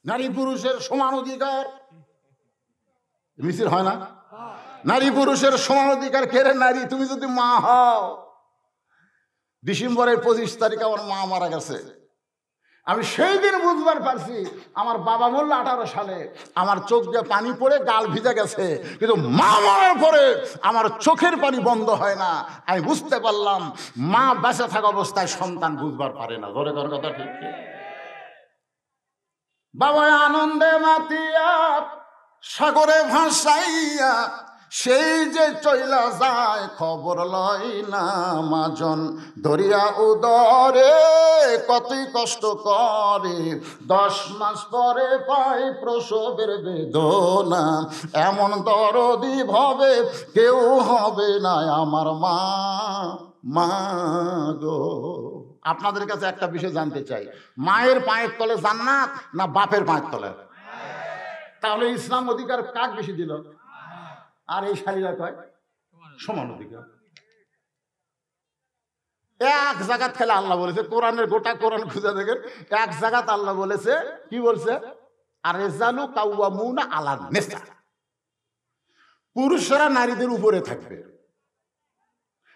নারী পুরুষের সমান অধিকার মিছিল হয় না? নারী পুরুষের সমান অধিকার। কেড়ে নারী, তুমি যদি মা হও, ডিসেম্বরের 25 তারিখে আমার মা মারা গেছে, আমি সেই দিন বুঝবার পারছি আমার বাবা মরল 18 সালে, আমার চোখ দিয়ে পানি পড়ে গাল ভিজে গেছে, কিন্তু মা মরার পরে আমার চোখের পানি বন্ধ হয় না। আমি বুঝতে পারলাম মা বেঁচে থাকা অবস্থায় সন্তান বুঝবার পারে না। ধরে কর কথা ঠিক। বাবা আনন্দে মাতিয়া সাগরে ভাসাইয়া সেই যে চইলা যায়, খবর লয় না মাজন ধরিয়া উদরে কতই কষ্ট করে, 10 মাস পরে পায় প্রসবের বেদনা, এমন দরদি ভাবে কেউ হবে না আমার মা। মা গো, আপনাদের কাছে একটা বিষয় জানতে চাই, মায়ের পায়ের তলে জান্নাত না বাপের পায়ের তলে? তাহলে ইসলাম অধিকার কাক বেশি দিল? আর এই শালীরা কয় সমান অধিকার। এক জায়গাত খেলে আল্লাহ বলেছে, কোরআনের গোটা কোরআন খুঁজে দেখেন, এক জায়গাত আল্লাহ বলেছে, কি বলছে? আর রেজালু কাওয়ামুনা আলান নিসা, পুরুষরা নারীদের উপরে থাকবে।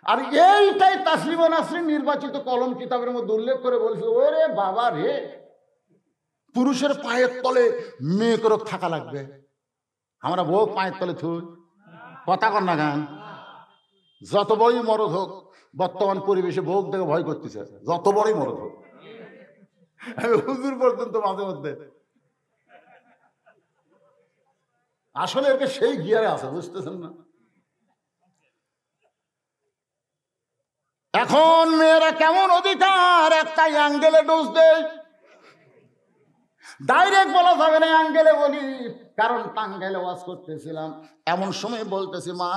আর এইটাই তাসলিমা নাসরিন নির্বাচিত কলম কিতাবের মধ্যে উল্লেখ করে বলছে, ওরে বাবা রে, পুরুষের পায়ের তলে মেয়েকেরও থাকা লাগবে। আমরা বউ পায়ের তলে থুই, কথা কর না গান। যত বড়ই মরদ হোক, বর্তমান পরিবেশে বউ দেখে ভয় করতেছে, যত বড়ই মরদ হোক। আমি হুজুর পর্যন্ত মাঝে মধ্যে আসলে একে সেই গিয়ারে আছে, বুঝতেছেন না? এখন মেয়েরা কেমন অধিকার, একটা অ্যাঙ্গেলে ডোজ দেয়, ডাইরেক্ট বলা যাবে না, অ্যাঙ্গেলে বলি, কারণ টাঙ্গাইলে ওয়াজ করতেছিলাম, এমন সময় বলতেছি মা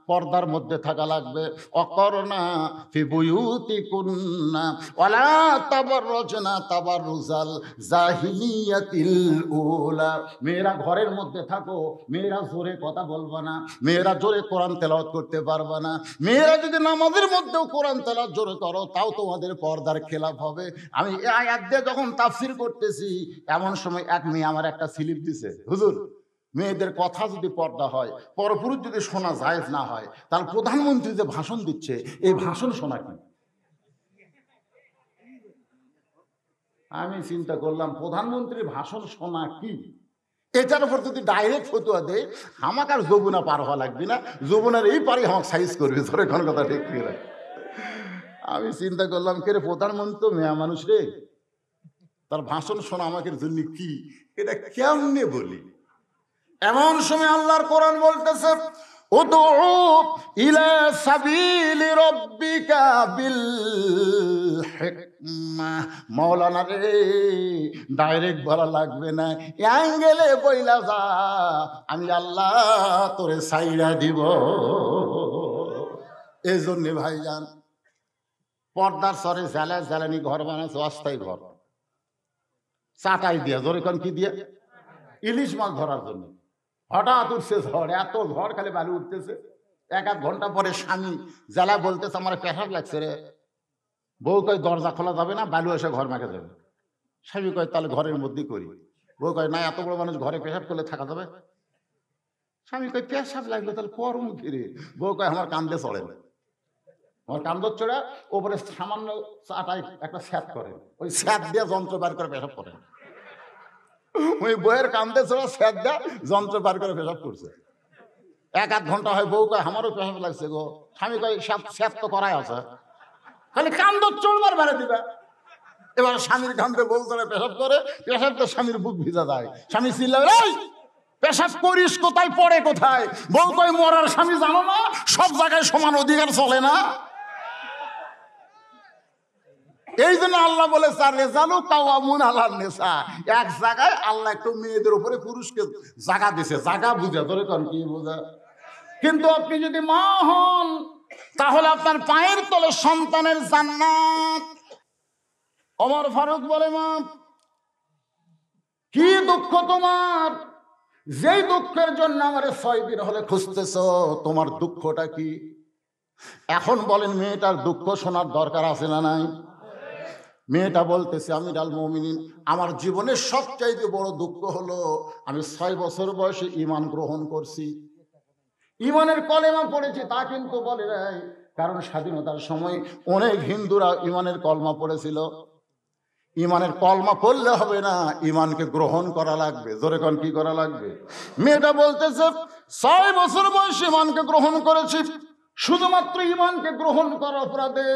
পর্দার মধ্যে থাকা লাগবে, অকরনা ফি বুয়ুতিকুন্না ওয়ালা তাবাররুজনা তাবাররুজাল জাহিলিয়াতিল উলা, মেয়েরা ঘরের মধ্যে থাকো, মেয়েরা জোরে কথা বলবে না, মেয়েরা জোরে কোরআন তেলাওয়াত করতে পারবে না, মেয়েরা যদি নামাজের মধ্যেও কোরআন তেলাওয়াত জোরে করো তাও তোমাদের পর্দার খেলাফ হবে। আমি এই আয়াত দিয়ে যখন তাফসীর করতেছি, এমন সময় এক মেয়ে আমার একটা স্লিপ দিছে, হুজুর মেয়েদের কথা যদি পর্দা হয়, পরপুরুষ যদি শোনা জায়েজ না হয়, তাহলে প্রধানমন্ত্রী যে ভাষণ দিচ্ছে এই ভাষণ শোনা কি? আমি চিন্তা করলাম প্রধানমন্ত্রীর ভাষণ শোনা কি, এটার উপর যদি ডাইরেক্ট ফতুয়া দেয়, আমাকে আর যৌবনা পার হওয়া লাগবে না, যৌবনের এই পারে আমাকে সাইজ করবে। ধরে কোন কথা ঠিক কি? আমি চিন্তা করলাম, কে রে, প্রধানমন্ত্রী তো মেয়া মানুষ রে, তার ভাষণ শোনা আমাদের জন্য কি, এটা কেমনে বলি? এমন সময় আল্লাহর কোরআন বলতেছে, উদউ ইলা সাবিলি রাব্বিকা বিল হিকমা, মাওলানা রে ডাইরেক্ট বলা লাগবে না, অ্যাঙ্গেলে বইলা যা, আমি আল্লাহ তোরে সাইরা দিব। এই জন্য ভাইজান পর্দার সরে জ্বালানি ঘর বানাচ্ছে, অস্থায়ী ঘর, চাটাই দিয়া, জোরে কোন কি দিয়া, ইলিশ মাছ ধরার জন্য। হঠাৎ উঠছে ঝড়, এত ঝড়, খালি বালু উঠতেছে। 1-1 ঘন্টা পরে স্বামী জ্বালা বলতেছে, আমার পেশাব লাগছে রে। বউ কয় দরজা খোলা যাবে না, বালু এসে ঘর মাখে যাবে। স্বামী কয় তাহলে ঘরের মধ্যেই করি। বউ কয় না, এত বড় মানুষ ঘরে পেশাব করলে থাকা যাবে। স্বামী কয় পেশাব লাগবে তাহলে করুন ফিরে। বউ কয় আমার কান্দে চড়ে না, আমার কান্দর চড়া ওপরে সামান্য চাটাই একটা স্যাপ করে, ওই স্যাপ দিয়ে যন্ত্র বার করে পেশাব করে। ওই বইয়ের কান্দে চড়া স্যাপ দেয়া যন্ত্র বার করে পেশাব করছে। 1-1 ঘন্টা হয়, বউ কয় আমারও পেশাব লাগছে গো। স্বামী কয় স্যাপ তো করাই আছে, খালি কান্দর চড়বার বেড়ে দিবে। এবার স্বামীর কান্দে বউ চড়ে পেশাব করে, পেশাব তো স্বামীর বুক ভিজা যায়। স্বামী চিল্লাবে, এই পেশাব করিস কোথায়, পড়ে কোথায়? বউ কয় মরার স্বামী জানো না, সব জায়গায় সমান অধিকার চলে না। এই জন্য আল্লাহ বলে রেজালু কাওয়ামুন আলান নিসা, এক জায়গায় আল্লাহ একটু মেয়েদের উপরে পুরুষকে জায়গা দিছে, জায়গা বুঝে, ধরে কোন কি বোঝা। কিন্তু আপনি যদি মা হন, তাহলে আপনার পায়ের তলে সন্তানের জান্নাত। ওমর ফারুক বলে, মা কি দুঃখ তোমার, যেই দুঃখের জন্য আমার 6 দিন হলে খুঁজতেছ, তোমার দুঃখটা কি? এখন বলেন মেয়েটার দুঃখ শোনার দরকার আছে না নাই? মেয়েটা বলতেছে আমিরুল মুমিনিন, আমার জীবনের সবচাইতে বড় দুঃখ হলো আমি 6 বছর বয়সে ঈমান গ্রহণ করছি, ঈমানের কলেমা পড়েছি, তা কিন্তু বলে নাই। কারণ স্বাধীনতার সময় অনেক হিন্দুরা ঈমানের কলমা পড়েছিল। ঈমানের কলমা পড়লে হবে না, ঈমানকে গ্রহণ করা লাগবে। জোরে কোন কি করা লাগবে? মেয়েটা বলতেছে 6 বছর বয়সে ঈমানকে গ্রহণ করেছি, শুধুমাত্র ঈমানকে গ্রহণ করার অপরাধে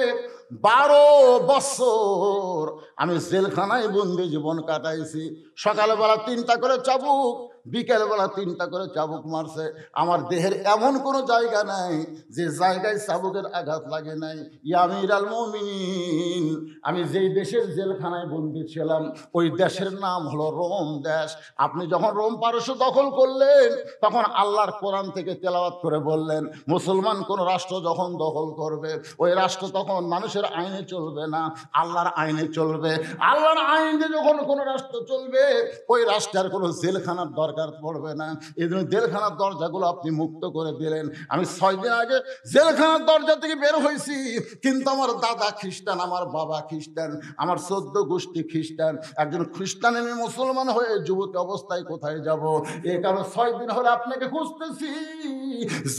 12 বছর আমি জেলখানায় বন্দি জীবন কাটাইছি। সকালবেলা 3টা করে চাবুক, বিকেলবেলা 3টা করে চাবুক মারছে। আমার দেহের এমন কোনো জায়গা নাই যে জায়গায় চাবুকের আঘাত লাগে নাই। ইয়া আমিরুল মুমিনিন, আমি যেই দেশের জেলখানায় বন্দি ছিলাম ওই দেশের নাম হলো রোম দেশ। আপনি যখন রোম পারস্য দখল করলেন তখন আল্লাহর কোরআন থেকে তেলাওয়াত করে বললেন, মুসলমান কোন রাষ্ট্র যখন দখল করবে ওই রাষ্ট্র তখন মানুষের আইনে চলবে না, আল্লাহর আইনে চলবে। আল্লাহর আইনে যখন কোন রাষ্ট্র চলবে ওই রাষ্ট্রের কোনো জেলখানার দরকার পড়বে না। এই জন্য জেলখানার দরজাগুলো আপনি মুক্ত করে দিলেন। আমি 6 দিন আগে জেলখানার দরজা থেকে বের হয়েছি, কিন্তু আমার দাদা খ্রিস্টান, আমার বাবা খ্রিস্টান, আমার 14 গোষ্ঠী খ্রিস্টান। একজন খ্রিস্টান আমি মুসলমান হয়ে যুবতী অবস্থায় কোথায় যাব? এই কারণে 6 দিন হলে আপনাকে খুঁজতেছি।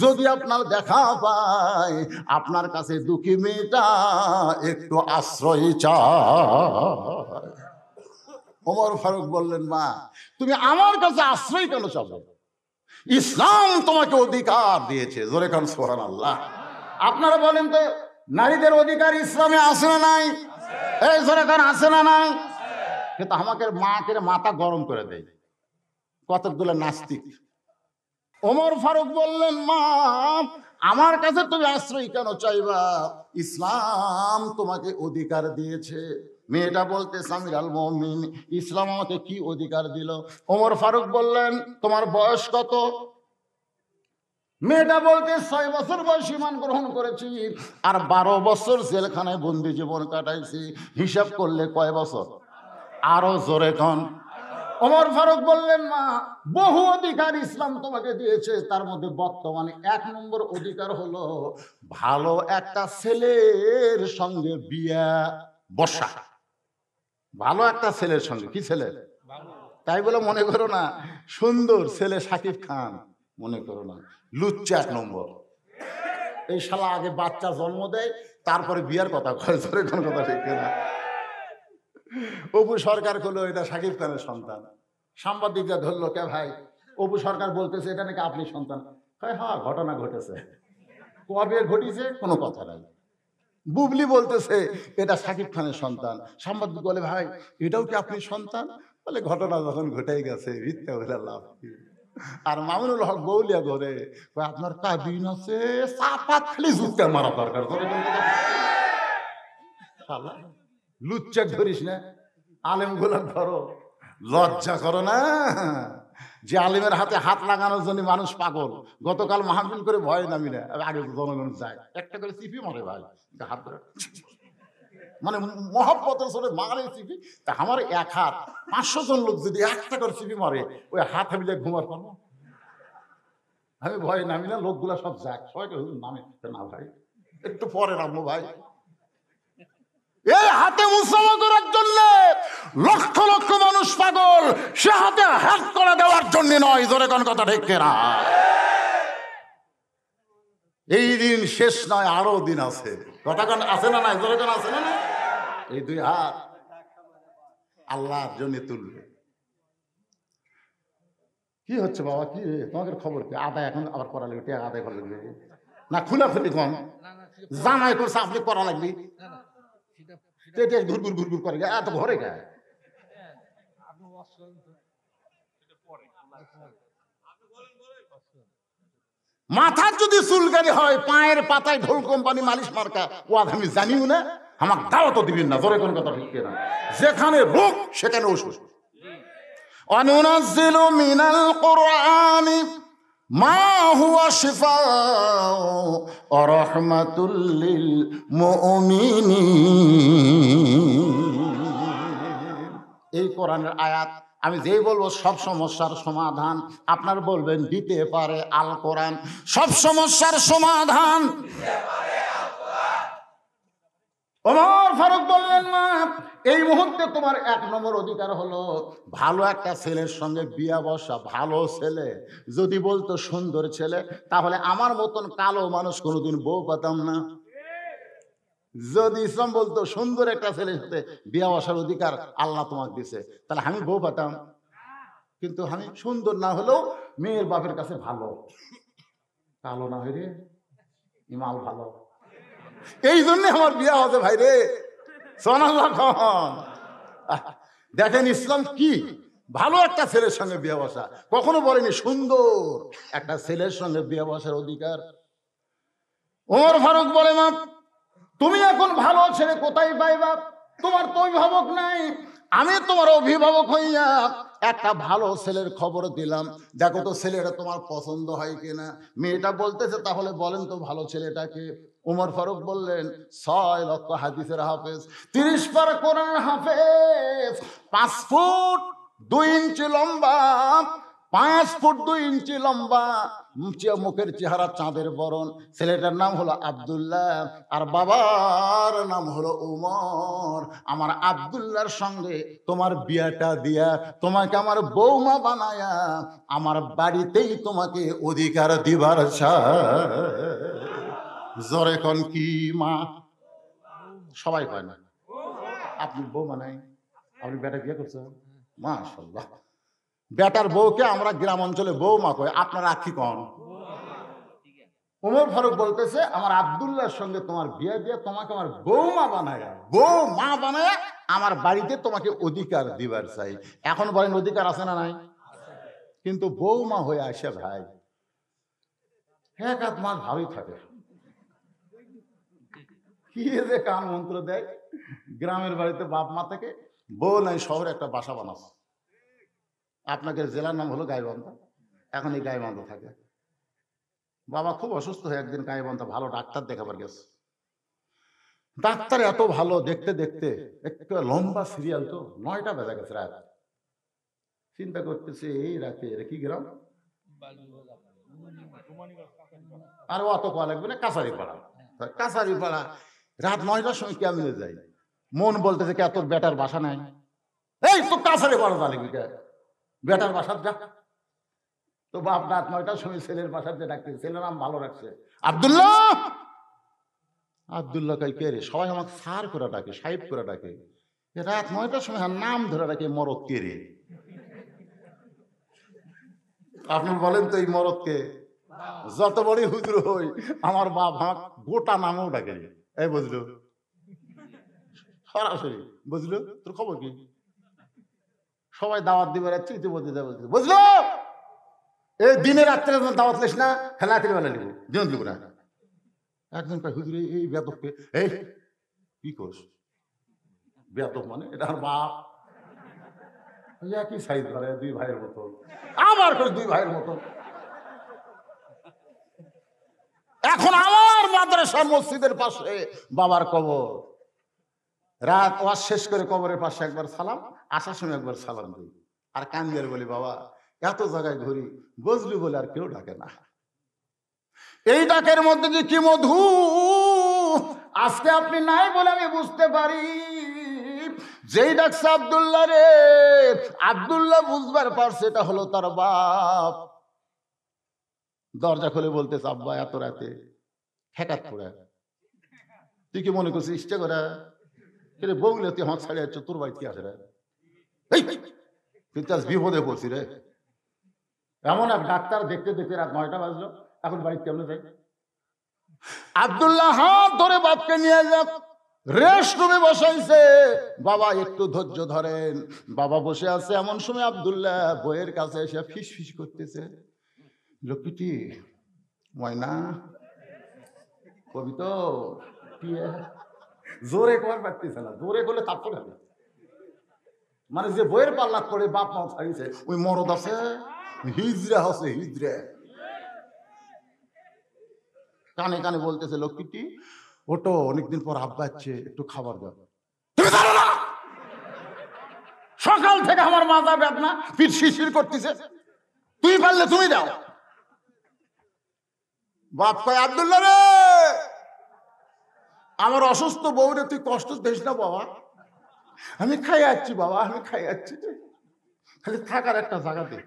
যদি আপনার দেখা পায় আপনার কাছে দুঃখী মেয়েটা একটু আশ্রয় চায়। ওমর ফারুক বললেন, মা তুমি আমার কাছে আশ্রয় কেন চাও? ইসলাম তোমাকে অধিকার দিয়েছে। জোরে কান সুবহানাল্লাহ। আপনারা বলেন তো নারীদের অধিকার ইসলামে আছে না নাই? এই জোরে কান আছে না নাই? কিন্তু আমাকে মাকে মাথা গরম করে দেয় কতগুলো নাস্তিক। ওমর ফারুক বললেন, মা আমার কাছে তুমি আশ্রয় কেন চাইবা? ইসলাম তোমাকে অধিকার দিয়েছে। মেয়েটা বলতে আমিরুল মুমিনিন, ইসলাম আমাকে কি অধিকার দিল? ওমর ফারুক বললেন, তোমার বয়স কত? মেয়েটা বলতে 6 বছর বয়স ঈমান গ্রহণ করেছি আর 12 বছর জেলখানায় বন্দি জীবন কাটাইছি। হিসাব করলে কয় বছর? আরো জোরে কন। ওমর ফারুক বললেন, মা বহু অধিকার ইসলাম তোমাকে দিয়েছে, তার মধ্যে বর্তমানে 1 নম্বর অধিকার হলো ভালো একটা ছেলের সঙ্গে বিয়া বসা। ভালো একটা ছেলের সঙ্গে। কি ছেলে? তাই বলে মনে করো না সুন্দর ছেলে শাকিব খান, মনে করো না লুচ্চা 1 নম্বর। এই শালা আগে বাচ্চা জন্ম দেয় তারপরে বিয়ার কথা কয়। ধরে কোন কথা ঠিক না? অপু সরকার করলো এটা শাকিব খানের সন্তান। সাংবাদিকরা ধরলো, কে ভাই অপু সরকার বলতেছে এটা নাকি আপনি সন্তান? হ্যাঁ ঘটনা ঘটেছে। কবে ঘটিছে কোনো কথা নাই। বুবলি বলতেছে এটা শাকিব খানের সন্তান। সাংবাদিক বলে, ভাই এটাও কি আপনি সন্তান? বলে ঘটনা যখন ঘটেই গেছে মিথ্যা বলে লাভ কি? আর মামুনুল হক বউলিয়া ধরে আপনার কাবিন আছে, চাপাত খালি জুতা মারা দরকার। লুচ্চা ধরিস না, আলেম গুলা ধরো, লজ্জা করো না। যে আলেমের হাতে হাত লাগানোর জন্য মানুষ পাগল। গতকাল মাহফিল করে ভয় নামি না, আগে জনগণ যায় একটা করে চিপি মারে ভাই হাত ধরে, মানে মহব্বতের সাথে মারে চিপি। তা আমার 1 হাত 500 জন লোক যদি একটা করে চিপি মারে ওই হাত মিলে ঘুমার পারবো? আমি ভয় নামি না, লোকগুলা সব যাক, সবাইকে নামে না ভাই একটু পরে নামবো ভাই। এই হাতে মুসলমান করার জন্য লক্ষ লক্ষ মানুষ পাগল, সে হাতে হাত করে দেওয়ার জন্য নয়। জোরে কোন কথা ঠিক না? এই দিন শেষ নয়, আরো দিন আছে। কথা কোন আছে না নাই? জোরে কোন আছে না? এই 2 হাত আল্লাহর জন্য তুলবে। কি হচ্ছে বাবা? কি তোমাদের খবর কি? আদায় এখন আবার করা লাগবে, আদায় করা লাগবে না? খুলাখুলি কম জানাই করছে আপনি করা লাগবে, ঘুরঘুর ঘুরঘুর করে এত ঘরে গায়ে। মাথার যদি চুলকানি হয় পায়ের পাতায় ঢোল কোম্পানি মালিশ মার্কা ওয়াদ আমি জানিও না, আমার দাওয়াতও দিবেন না। জোরে কোন কথা ঠিক না? যেখানে রোগ সেখানে ওষুধ। অনুনাজ্জিলু মিনাল কুরআনি মা হুয়া শিফাউ ওয়া রাহমাতুল লিল মুমিনিন। এই কোরআনের আয়াত আমি যেই বলবো সব সমস্যার সমাধান আপনার বলবেন দিতে পারে আল কোরআন। সব সমস্যার সমাধান ওমর ফারুক বললেন, মা এই মুহূর্তে তোমার 1 নম্বর অধিকার হলো ভালো একটা ছেলের সঙ্গে বিয়া বসা। ভালো ছেলে যদি বলতো সুন্দর ছেলে, তাহলে আমার মতন কালো মানুষ কোনোদিন বউ পেতাম না। যদি ইসলাম বলতো সুন্দর একটা ছেলের সাথে বিয়া বসার অধিকার আল্লাহ তোমাকে দিছে, তাহলে আমি বউ পেতাম। কিন্তু আমি সুন্দর না হলেও মেয়ের বাপের কাছে ভালো, কালো না হইরে ইমাল ভালো, এই জন্য আমার বিয়া হচ্ছে ভাই রে। সোনাল্লাহ খান, দেখেন ইসলাম কি, ভালো একটা ছেলের সঙ্গে বিয়ে বসা। কখনো বলেনি সুন্দর একটা ছেলের সঙ্গে বিয়ে বসার অধিকার। ওমর ফারুক বলে, মা তুমি এখন ভালো ছেলে কোথায় পাইবা? তোমার তো অভিভাবক নাই, আমি তোমার অভিভাবক হইয়া একটা ভালো ছেলের খবর দিলাম, দেখো তো ছেলেটা তোমার পছন্দ হয় কিনা। মেয়েটা বলতেছে, তাহলে বলেন তো ভালো ছেলেটাকে। ওমর ফারুক বললেন, 6 লক্ষ হাদিসের হাফেজ, 30 পারা কোরআন হাফেজ, 5 ফুট 2 ইঞ্চি লম্বা, 5 ফুট 2 ইঞ্চি লম্বা, মুখের চেহারা চাঁদের বরণ। ছেলেটার নাম হলো আব্দুল্লাহ, আর বাবার নাম হলো উমর। আমার আব্দুল্লাহর সঙ্গে তোমার বিয়াটা দিয়া তোমাকে আমার বৌমা বানায়া আমার বাড়িতেই তোমাকে অধিকার দিবার জোরে কোন কি মা? সবাই কয় না। আপনি বৌমা নাই, আপনি বেটা বিয়ে করছেন, মাশাআল্লাহ। বেটার বউকে আমরা গ্রাম অঞ্চলে বৌমা কই, আপনারা কি কন? ওমর ফারুক বলতেছে, আমার আব্দুল্লাহর সঙ্গে তোমার বিয়ে দিয়ে তোমাকে আমার বৌমা বানায়া আমার বাড়িতে তোমাকে অধিকার দিবার চাই। এখন বলেন অধিকার আছে না নাই? কিন্তু বৌমা হয়ে আসে ভাই 1 মাস ভালোই থাকে, কি যে কান মন্ত্র দেয়। গ্রামের বাড়িতে বাপ মা থেকে বউ নাই, শহরে একটা বাসা বানাচ্ছে। আপনাদের জেলার নাম হলো গাইবান্ধা, এখন এই গাইবান্ধা থাকে। বাবা খুব অসুস্থ হয়ে একদিন গাইবান্ধা ভালো ডাক্তার দেখাবার গেছে। ডাক্তার এত ভালো, দেখতে দেখতে একটু লম্বা সিরিয়াল, তো 9টা বেজে গেছে রাত। চিন্তা করতেছে এই রাতে এটা কি গ্রাম, আর অত কোয়া লাগবে না, কাছারি পাড়া। রাত 9টার সময় কেমনে যাই? মন বলতেছে কে তোর বেটার বাসা নাই, এই তো কাছারি পাড়া যা লিখবি, বেটার বাসার যা। তো বাপ রাত 9টার সময় ছেলের বাসাতে ডাকতেছে, ছেলের নাম ভালো রাখছে আব্দুল্লাহ। আব্দুল্লাহ কই কে রে? সবাই আমাকে স্যার করে ডাকে, সাহেব করে ডাকে। রাত 9টার সময় নাম ধরে ডাকে, মরদ কে রে? আপনি বলেন তো এই মরদ কে? যত বড় হুজুর হই আমার বাপ আমাকে গোটা নামও ডাকে, এই বুঝলো, সরাসরি বুঝলো। তোর খবর কি? সবাই দাওয়াত দিবে রাত্রি, তুই বলতে বুঝলো এই দিনে রাত্রে দাওয়াত লিস না, খেলা রাত্রি বেলা লিখবো, দিন লিখবো না। একজন কয় হুজুর এই বেয়াদবকে, এই কি করস? বেয়াদব মানে এটা আর বাপ একই সাইজ ধরে, 2 ভাইয়ের মতো, আবার করে 2 ভাইয়ের মতো। এখন আমার মাদ্রাসা মসজিদের পাশে বাবার কবর। রাত ওয়াজ শেষ করে কবরের পাশে একবার সালাম, আসার সময় একবার সালাম দিই, আর কান্দের বলি বাবা এত জায়গায় ঘুরি, বুঝলি বলে আর কেউ ডাকে না। এই ডাকের মধ্যে যে কি মধু আজকে আপনি নাই বলে আমি বুঝতে পারি। যেই ডাকছে আব্দুল্লাহ রে, আব্দুল্লাহ বুঝবার পারছে এটা হলো তার বাপ। দরজা খুলে বলতেছে, আব্বা এত রাতে হঠাৎ করে তুই কি মনে করছিস ইচ্ছা করে? বউলে তুই আমার ছাড়িয়ে যাচ্ছ, তোর বাড়িতে আসে রে, তুই তো আজ বিপদে পড়ছি রে। এমন এক ডাক্তার দেখতে দেখতে রাত 9টা বাজলো, এখন বাড়িতে কেমনে যাই? আব্দুল্লাহ হাত ধরে বাপকে নিয়ে যাক রেস্ট রুমে বসাইছে। বাবা একটু ধৈর্য ধরেন। বাবা বসে আছে, এমন সময় আব্দুল্লাহ বইয়ের কাছে এসে ফিস ফিস করতেছে, লক্ষ্মীটি ময়না কবি তো জোরে কর পারতেছে না, জোরে করলে তাপ করে মানে যে বইয়ের পাল্লা করে বাপ মা ছাড়িয়েছে, ওই মরদ আছে হিজড়া আছে, হিজড়া কানে কানে বলতেছে, লক্ষ্মীটি ওটো, অনেকদিন পর আব্বা আসছে, একটু খাবার দাও। তুমি জানো না সকাল থেকে আমার মাথা বেদনা, পিঠ শিরশির করতেছে, তুই পারলে তুমি দাও। বাপ কয়, আব্দুল্লাহ রে আমার অসুস্থ বউরে তুই কষ্ট দিস না বাবা, আমি খাই যাচ্ছি বাবা, আমি খাই যাচ্ছি, খালি থাকার একটা জায়গা দে,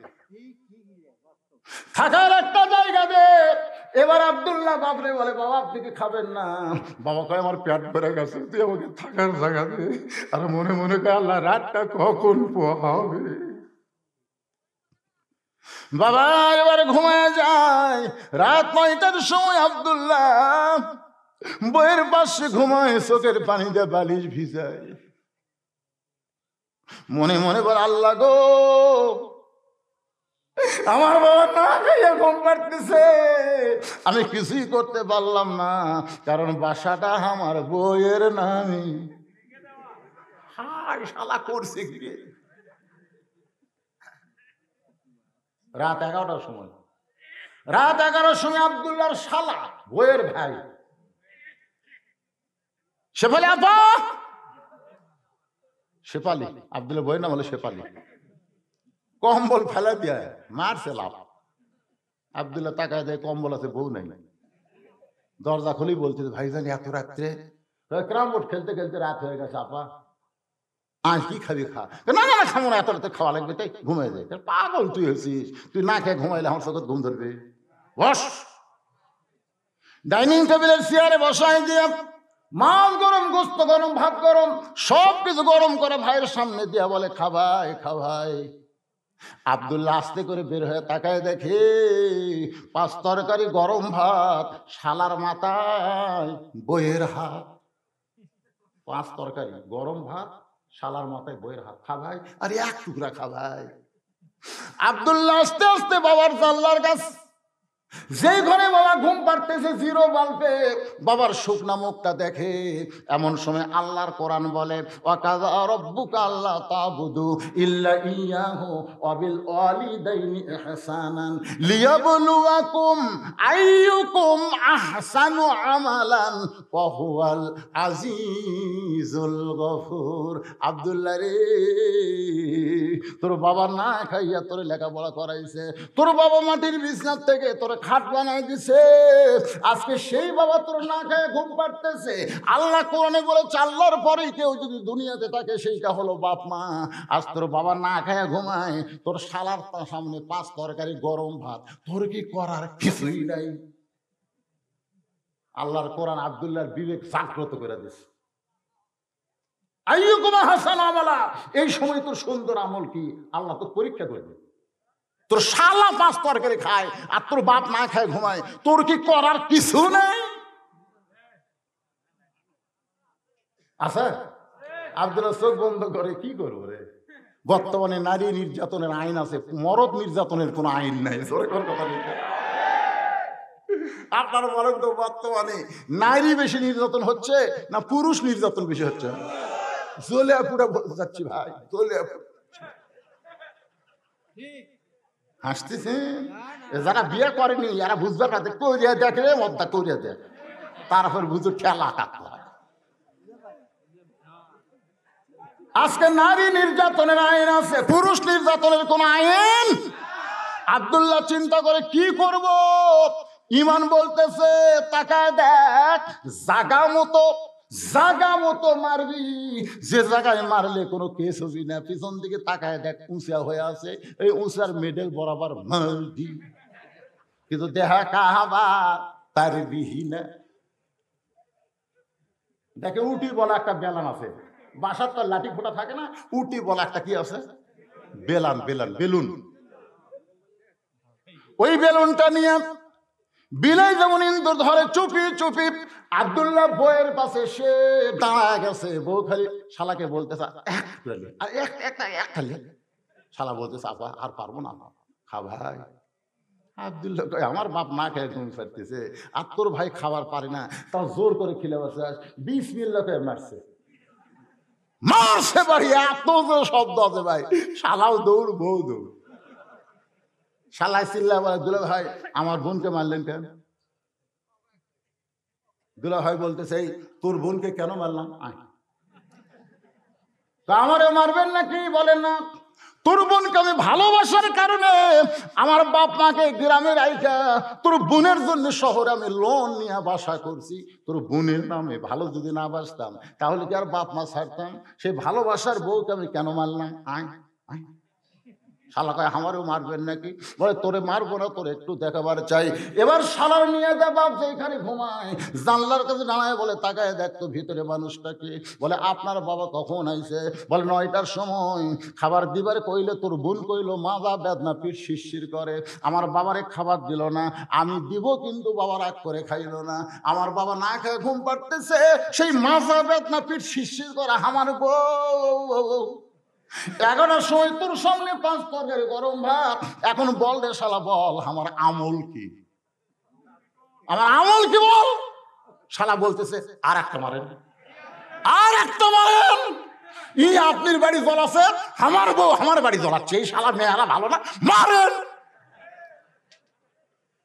থাকার একটা জায়গা দে। এবার আব্দুল্লাহ বাপরে বলে, বাবা আপনি কি খাবেন না? বাবা কয় আমার পেট ভরে গেছে, তুই আমাকে থাকার জায়গা দে। আর মনে মনে কয় আল্লাহ রাতটা কখন পোয়া হবে। বাবা এবার ঘুমায় যায়। রাত 9টার সময় আব্দুল্লাহ বইয়ের পাশে ঘুমায়, চোখের পানি দিয়ে বালিশ ভিজায়। মনে মনে বলে, আল্লাহ গো, আমার বাবা না খাইয়া ঘুম পাড়তেছে, আমি কিছুই করতে পারলাম না, কারণ বাসাটা আমার বইয়ের নামে। হায় শালা করছে কি রে? রাত 11টার সময়, রাত 11টার সময় আব্দুল্লাহর শালা বইয়ের ভাই শেফালি আপা, শেফালি আব্দুল্লাহ বইয়ের নাম হলো শেফালি, কম্বল ফেলা দিয়া মারছে লাভ। আব্দুল্লাহ তাকায় দেয় কম্বল আছে, বউ নাই। দরজা খুলেই বলছে, ভাইজান এত রাত্রে? ক্যারাম বোর্ড খেলতে খেলতে রাত হয়ে গেছে আপা, আজ কি খাবি খা। না না খাবো না, এত রাতে খাওয়া লাগবে, তাই ঘুমাই যায়। পাগল তুই হয়েছিস, তুই না খেয়ে ঘুমাইলে আমার চোখে ঘুম ধরবে। বস। ডাইনিং টেবিলের চেয়ারে বসাই দিয়ে মাছ গরম, গোস্ত গরম, ভাত গরম, সব কিছু গরম করে ভাইয়ের সামনে দিয়া বলে, খাবাই খাবাই। আব্দুল্লাহ আস্তে করে বের হয়ে তাকায়, দেখে 5 তরকারি গরম ভাত, শালার মাথায় বইয়ের হাত। 5 তরকারি গরম ভাত, শালার মাথায় বইয়ের হাত। খাবাই, আরে এক টুকরা খাবাই। আব্দুল্লাহ আস্তে আস্তে বাবার জানলার কাছ, যে ঘরে বাবা ঘুম পাড়তেছে জিরো বাল্বে, বাবার শুকনা মুখটা দেখে। এমন সময় আল্লাহর কোরআন বলে, ওয়াকাযা রাব্বুকা আল্লা তা'বুদু ইল্লা ইয়াহু ওয়া বিল ওয়ালিদাইনি ইহসানান লিয়াবলুয়াকুম আইয়ুকুম আহসানু আমালান ওয়া হুয়াল আজিজুল গফুর। আব্দুল্লাহ রে, তোর বাবা না খাইয়া তোর লেখাপড়া করাইছে, তোর বাবা মাটির বিছনার থেকে তোর খাট বানাই দিছে, আজকে সেই বাবা তোর না খায় ঘুম পাড়তেছে। আল্লাহ কোরআনে বলেছে, আল্লাহর পরে কেউ যদি দুনিয়াতে থাকে সেইটা হলো বাপ মা। আজ তোর বাবা না খায় ঘুমায়, তোর শালার সামনে 5 তরকারি গরম ভাত, তোর কি করার কিছুই নাই। আল্লাহর কোরআন আব্দুল্লাহর বিবেক জাগ্রত করে দিছে। আইয়ুকুম আহসানু আমালা, এই সময় তোর সুন্দর আমল কি আল্লাহ তো পরীক্ষা করবে। তোর শালা 5 তরকারি খায় আর তোর বাপ না খায় ঘুমায়, তোর কি করার কিছু নেই? আচ্ছা, আব্দুল্লাহ চোখ বন্ধ করে কি করবো রে? বর্তমানে নারী নির্যাতনের আইন আছে, মরদ নির্যাতনের কোনো আইন নাই। কথা আপনারা বলেন তো, বর্তমানে নারী বেশি নির্যাতন হচ্ছে না পুরুষ নির্যাতন বেশি হচ্ছে? জলিয়া পুরা যাচ্ছি ভাই, জলিয়া হাসতেছে। যারা বিয়ে করেনি এরা বুঝবে না, করিয়া দেখে মদ্দা করিয়া দেখ, তারপর বুঝো খেলা কাটতে হয়। আজকে নারী নির্যাতনের আইন আছে, পুরুষ নির্যাতনের কোন আইন। আব্দুল্লাহ চিন্তা করে কি করব। ইমান বলতেছে, তাকায় দেখ, জাগা মতো মারবি, যে জায়গায় মারলে কোনো কেস হবি না। পিছন দিকে তাকায় দেখ, উঁচা হয়ে আছে, এই উঁচার মেডেল বরাবর মারবি, কিন্তু দেহা কাহাবা তার বিহীনা। দেখে উটি বলা একটা বেলান আছে, বাসার তো লাঠি ফোটা থাকে না, উটি বলা একটা কি আছে, বেলুন। ওই বেলুনটা নিয়ে বিলাই যেমন ইন্দুর ধরে চুপি চুপি আব্দুল্লাহ বইয়ের পাশে সে দাঁড়ায় গেছে। বউ খালি শালাকে বলতেছে, শালা বলতেছে, আপা আর পারবো না, খা ভাই। আব্দুল্লাহ কয়, আমার বাপ না খেয়ে ঘুম পাড়তেছে, আর তোর ভাই খাবার পারে না, তাও জোর করে খিলে বসে, বিসমিল্লাহ কয়ে মারছে ভাই, এত জোর শব্দ আছে ভাই, শালাও দৌড় বউ দৌড়। শালাই চিল্লা বলে, দুলা ভাই আমার বোনকে মারলেন কেন? দুলা ভাই বলতেছে, তোর বোনকে কেন মারলাম? আমারে মারবেন নাকি? বলেন না। তোর বোনকে আমি ভালোবাসার কারণে আমার বাপ মাকে গ্রামে রাইখা তোর বোনের জন্য শহরে আমি লোন নিয়ে বাসা করছি। তোর বোনের নামে ভালো যদি না বাসতাম তাহলে কি আর বাপ মা ছাড়তাম? সেই ভালোবাসার বউকে আমি কেন মারলাম? আয় আয়। শালা কয় আমারও মারবেন নাকি? বলে তোরে মারবো না, তোর একটু দেখাবার চাই। এবার শালার নিয়ে যা বাপ যেখানে ঘুমায় জানলার কাছে দাঁড়ায়, বলে তাকায় দেখতো ভিতরে মানুষটাকে। বলে আপনার বাবা কখন আইছে? বলে 9টার সময়। খাবার দিবার কইলে তোর বোন কইলো মাজা বেদনা পিঠ শিরশির করে, আমার বাবারে খাবার দিল না। আমি দিব কিন্তু বাবা রাগ করে খাইলো না। আমার বাবা না খেয়ে ঘুম পাড়তেছে, সেই মাজা বেদনা পিঠ শিরশির করে আমার বউ 11টার সময় তোর সামনে 5 তরকারি গরম ভাত। এখন বল রে শালা, বল আমার আমল কি? আমার আমল কি বল? শালা বলতেছে আর একটা মারেন, আর একটা মারেন। আপনার বাড়ি জ্বলাছে, আমার বউ আমার বাড়ি জ্বলাচ্ছে। এই শালা মেয়েরা ভালো না, মারেন।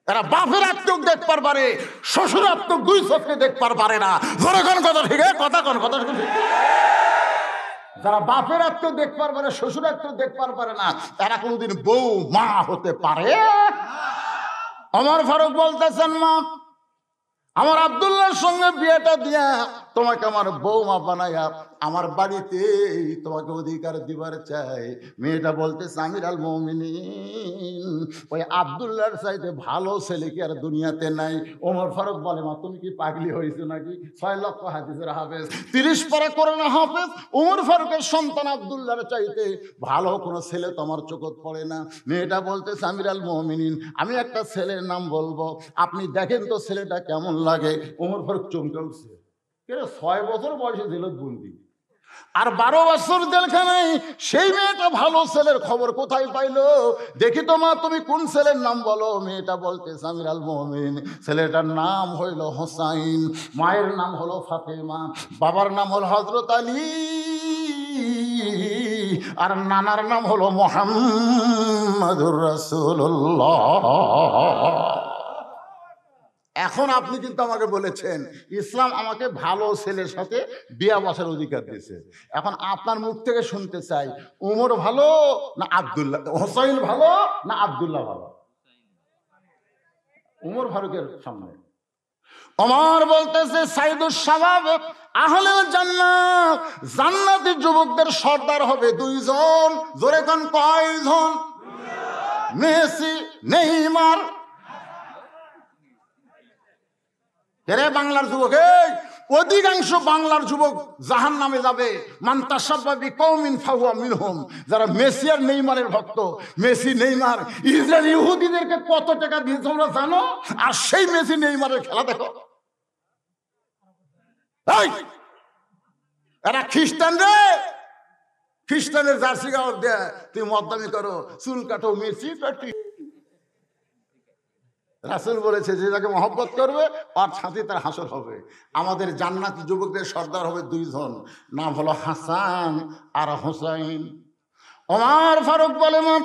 এরা বাপের আত্মক দেখবার পারে, শ্বশুর আত্মক 2 চোখে দেখবার পারে না। ধরে কোন কথা ঠিক, কথা কোন কথা ঠিক। যারা বাপের আত্ম দেখবার পারে, শ্বশুর আত্ম দেখবার পারে না, তারা কোনোদিন বউ মা হতে পারে? ওমর ফারুক বলতেছেন, মা আমার আব্দুল্লাহর সঙ্গে বিয়েটা দিয়া তোমাকে আমার বৌমা বানাইয়া আমার বাড়িতে তোমাকে অধিকার দিবার চাই। মেয়েটা বলতেছে আমির আল মুমিনিন, ওই আব্দুল্লাহর চাইতে ভালো ছেলে কি আর দুনিয়াতে নাই? ওমর ফারুক বলে, মা তুমি কি পাগলি হয়েছো নাকি? 6 লক্ষ হাদিসের হাফেজ, 30 পারা কোরআনের হাফেজ ওমর ফারুকের সন্তান আব্দুল্লাহর চাইতে ভালো কোনো ছেলে তোমার চোখত পড়ে না। মেয়েটা বলতেছে আমির আল মুমিনিন, আমি একটা ছেলের নাম বলবো, আপনি দেখেন তো ছেলেটা কেমন লাগে। ওমর ফারুক চমকে উঠছে। 6 বছর বয়সে জেলত বন্দি, আর 12 বছর জেলখানায়। সেই মেয়েটা ভালো ছেলের খবর কোথায় পাইলো? দেখি তো মা, তুমি কোন ছেলের নাম বলো। মেয়েটা বলতে আমির আল মুমিন, ছেলেটার নাম হইল হোসাইন, মায়ের নাম হলো ফাতেমা, বাবার নাম হলো হযরত আলী, আর নানার নাম হলো মুহাম্মাদুর রাসূলুল্লাহ। এখন আপনি কিন্তু আমাকে বলেছেন ইসলাম আমাকে ভালো ছেলের সাথে বিয়া বসার অধিকার দিয়েছে। এখন আপনার মুখ থেকে শুনতে চাই, উমর ভালো না আব্দুল্লাহ, হোসাইন ভালো না আব্দুল্লাহ ভালো? উমর ফারুকের সামনে ওমর বলতেছে সাইদুস শাবাব আহলে জান্নাত, জান্নাতি যুবকদের সর্দার হবে 2 জন। জোরে কোন কয়জন? Messi, Neymar. এরে বাংলার যুবক, অধিকাংশ বাংলার যুবক জাহান্নামে যাবে। মান তাশাব্বাহা বিকওমিন ফাহুয়া মিনহুম। যারা মেসি আর নেইমারের ভক্ত, মেসি নেইমার ইসরায়েল ইহুদিদেরকে কত টাকা দিয়ে তোমরা জানো? আর সেই মেসি নেইমারের খেলা দেখো। এরা খ্রিস্টান রে, খ্রিস্টানের জার্সি গাও দেয়, তুই মদ্দামি করো, চুল কাটো, মেসি কাটি। রাসূল বলেছে যে যাকে মহব্বত করবে আর সাথে তার হাসর হবে। আমাদের জান্নাতি যুবকদের সর্দার হবে 2 জন, নাম হলো হাসান আর হোসাইন। ওমর ফারুক বলে, মা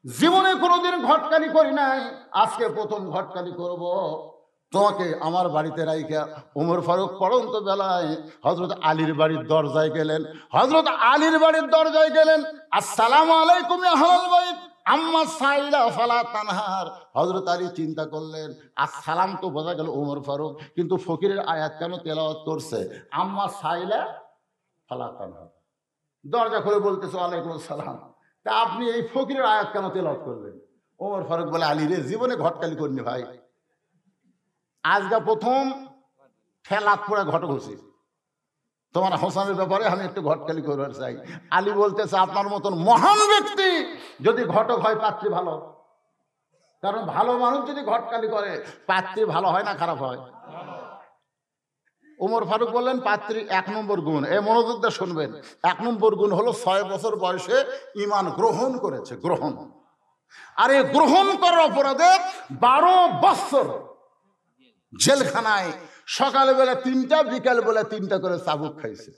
জীবনে কোনোদিন ঘটকালি করি নাই, আজকে প্রথম ঘটকালি করব। তোমাকে আমার বাড়িতে রাইখা ওমর ফারুক পড়ন্ত বেলায় হযরত আলীর বাড়ির দরজায় গেলেন। হযরত আলীর বাড়ির দরজায় গেলেন, আসসালামু আলাইকুম ইয়া আহলাল বাইত আম্মা সাইলা ফালা তানহার। হযরত আলী চিন্তা করলেন, আসসালাম তো বোঝা গেল ওমর ফারুক, কিন্তু ফকিরের আয়াত কেন তেলাওয়াত করছে আম্মা সাইলা ফালা তানহার? দরজা খুলে বলতেছে ওয়ালাইকুম আসসালাম, তা আপনি এই ফকিরের আয়াত কেন তেলাওয়াত করলেন? ওমর ফারুক বলে, আলী রে, জীবনে ঘটকালি করিনি ভাই, আজকে প্রথম ফেলাত পড়ে ঘটক হচ্ছে। তোমার হোসেনের ব্যাপারে আমি একটু ঘটকালি করবার চাই। আলী বলতেছে, আপনার মতন মহান ব্যক্তি যদি ঘটক হয়, পাত্রী ভালো। কারণ ভালো মানুষ যদি ঘটকালি করে, পাত্রী ভালো হয় না খারাপ হয়? ওমর ফারুক বললেন, পাত্রী 1 নম্বর গুণ, এ মনোযোগ দিয়ে শুনবেন, 1 নম্বর গুণ হলো 6 বছর বয়সে ঈমান গ্রহণ করেছে, গ্রহণ। আর এই গ্রহণ করার অপরাধে 12 বছর জেলখানায়, সকালে বেলা 3টা, বিকাল বেলা 3টা করে চাবুক খাইছে।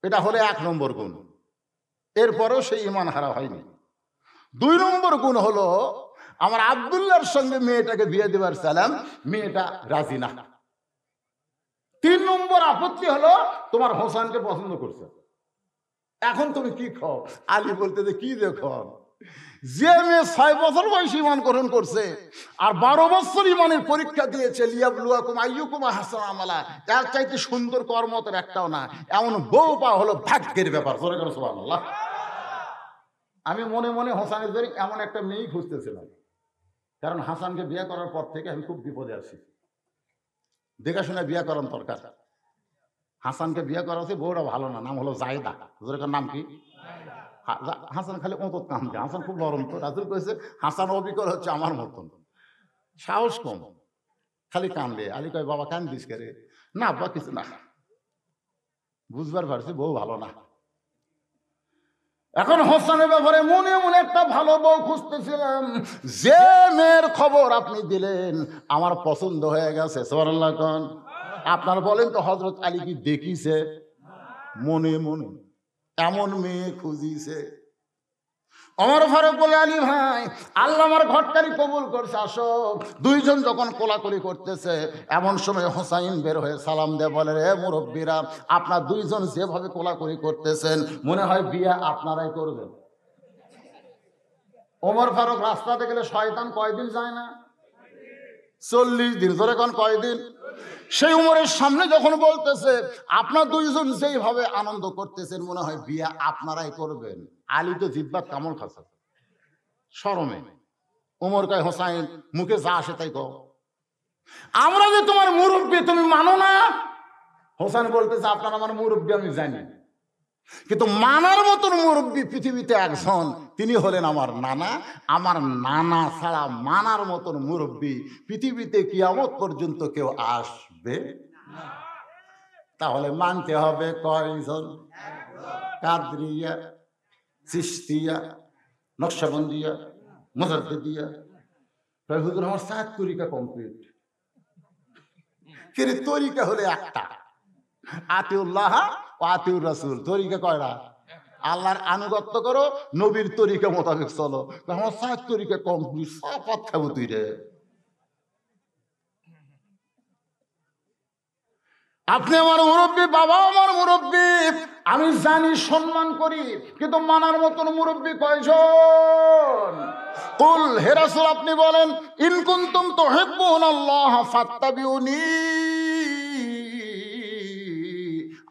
এটা হলো 1 নম্বর গুণ। এরপরেও সেই ঈমান হারা হয়নি। 2 নম্বর গুণ হলো, আমার আব্দুল্লাহর সঙ্গে মেয়েটাকে বিয়ে দেবার সালাম, মেয়েটা রাজি না। 3 নম্বর আপত্তি হলো, তোমার হোসেনকে পছন্দ করছে। এখন তুমি কি খাও? আলী বলতে যে কি দেখো, যে মেয়ে 6 বছর বয়সে ঈমান গ্রহণ করছে আর 12 বছর ঈমানের পরীক্ষা দিয়েছে, লিয়াবলুয়াকুম আইয়ুকুম আহসানু আমালা, এর চাইতে সুন্দর কর্মতের একটাও না। এমন বউ পাওয়া হলো ভাগ্যের ব্যাপার। জোরে করে সুবহানাল্লাহ। আমি মনে মনে হোসেনের জন্য এমন একটা মেয়েই খুঁজতেছিলাম, কারণ হাসানকে বিয়ে করার পর থেকে আমি খুব বিপদে আছি। দেখাশোনা বিয়ে করার দরকার। হাসানকে বিয়ে করা হচ্ছে, বউটা ভালো না, নাম হলো জায়দা। নাম কি? হাসান খালি অন্তত কাম দেয়। হাসান খুব নরম তো। রাসূল কইছে হাসান অবিকল হচ্ছে আমার মতন, সাহস কম, খালি কান্দে। আলী কয় বাবা কান্দিস কে রে? না আব্বা কিছু না। বুঝবার পারছি বউ ভালো না। এখন হোসেনের ব্যাপারে মনে মনে একটা ভালো বউ খুঁজতেছিলাম। যে মেয়ের খবর আপনি দিলেন আমার পছন্দ হয়ে গেছে। সুবহানাল্লাহ কোন। আপনারা বলেন তো হযরত আলী কি দেখিছে? মনে মনে এমন মেয়ে খুঁজিছে। ওমর ফারুক বলে, আলী ভাই আল্লাহ আমার ঘরটারি কবুল করছে, আসো। দুইজন যখন কোলাকুলি করতেছে এমন সময় হোসাইন বের হয়ে সালাম দেয়, বলে রে মুরব্বীরা, আপনার দুইজন যেভাবে কোলাকুলি করতেছেন মনে হয় বিয়ে আপনারাই করবেন। ওমর ফারুক রাস্তাতে গেলে শয়তান কয়দিন যায় না? 40 দিন। ধরে কোন কয়দিন? সেই উমরের সামনে যখন বলতেছে আপনার দুইজন যেইভাবে আনন্দ করতেছেন মনে হয় বিয়ে আপনারাই করবেন, আলী তো জিব্বা কামড় খাচ্ছে শরমে। উমর কয়, হোসাইন মুখে যা আসে তাই কও, আমরা যে তোমার মুরব্বী তুমি মানো না? হোসেন বলতেছে আপনার আমার মুরব্বী আমি জানি, কিন্তু মানার মতন মুরব্বী পৃথিবীতে একজন, তিনি হলেন আমার নানা। আমার নানা ছাড়া মানার মতন মুরব্বী পৃথিবীতে কিয়ামত পর্যন্ত কেউ আসবে না। তাহলে মানতে হবে কয়জন? কাদরিয়া, চিশতিয়া, নকশবন্দিয়া, মুজাদ্দিদিয়া। হুজুর আমার 7 তরিকা কমপ্লিট। কিন্তু তরিকা হলে একটা, আতিউল্লাহ ও আতিউর রাসূল। তরিকা কয়টা? আল্লাহর আনুগত্য করো, নবীর তরিকা মোতাবেক চলো। আমার 7 তরিকা কমপ্লিট, সব কথা তুই রে। আপনি আমার মুরব্বী, বাবা আমার মুরব্বী, আমি জানি সম্মান করি, কিন্তু মানার মতন মুরব্বী কয়জন? কুল, হে রাসূল আপনি বলেন, ইন কুনতুম তুহিব্বুনাল্লাহ ফাত্তাবিউনি,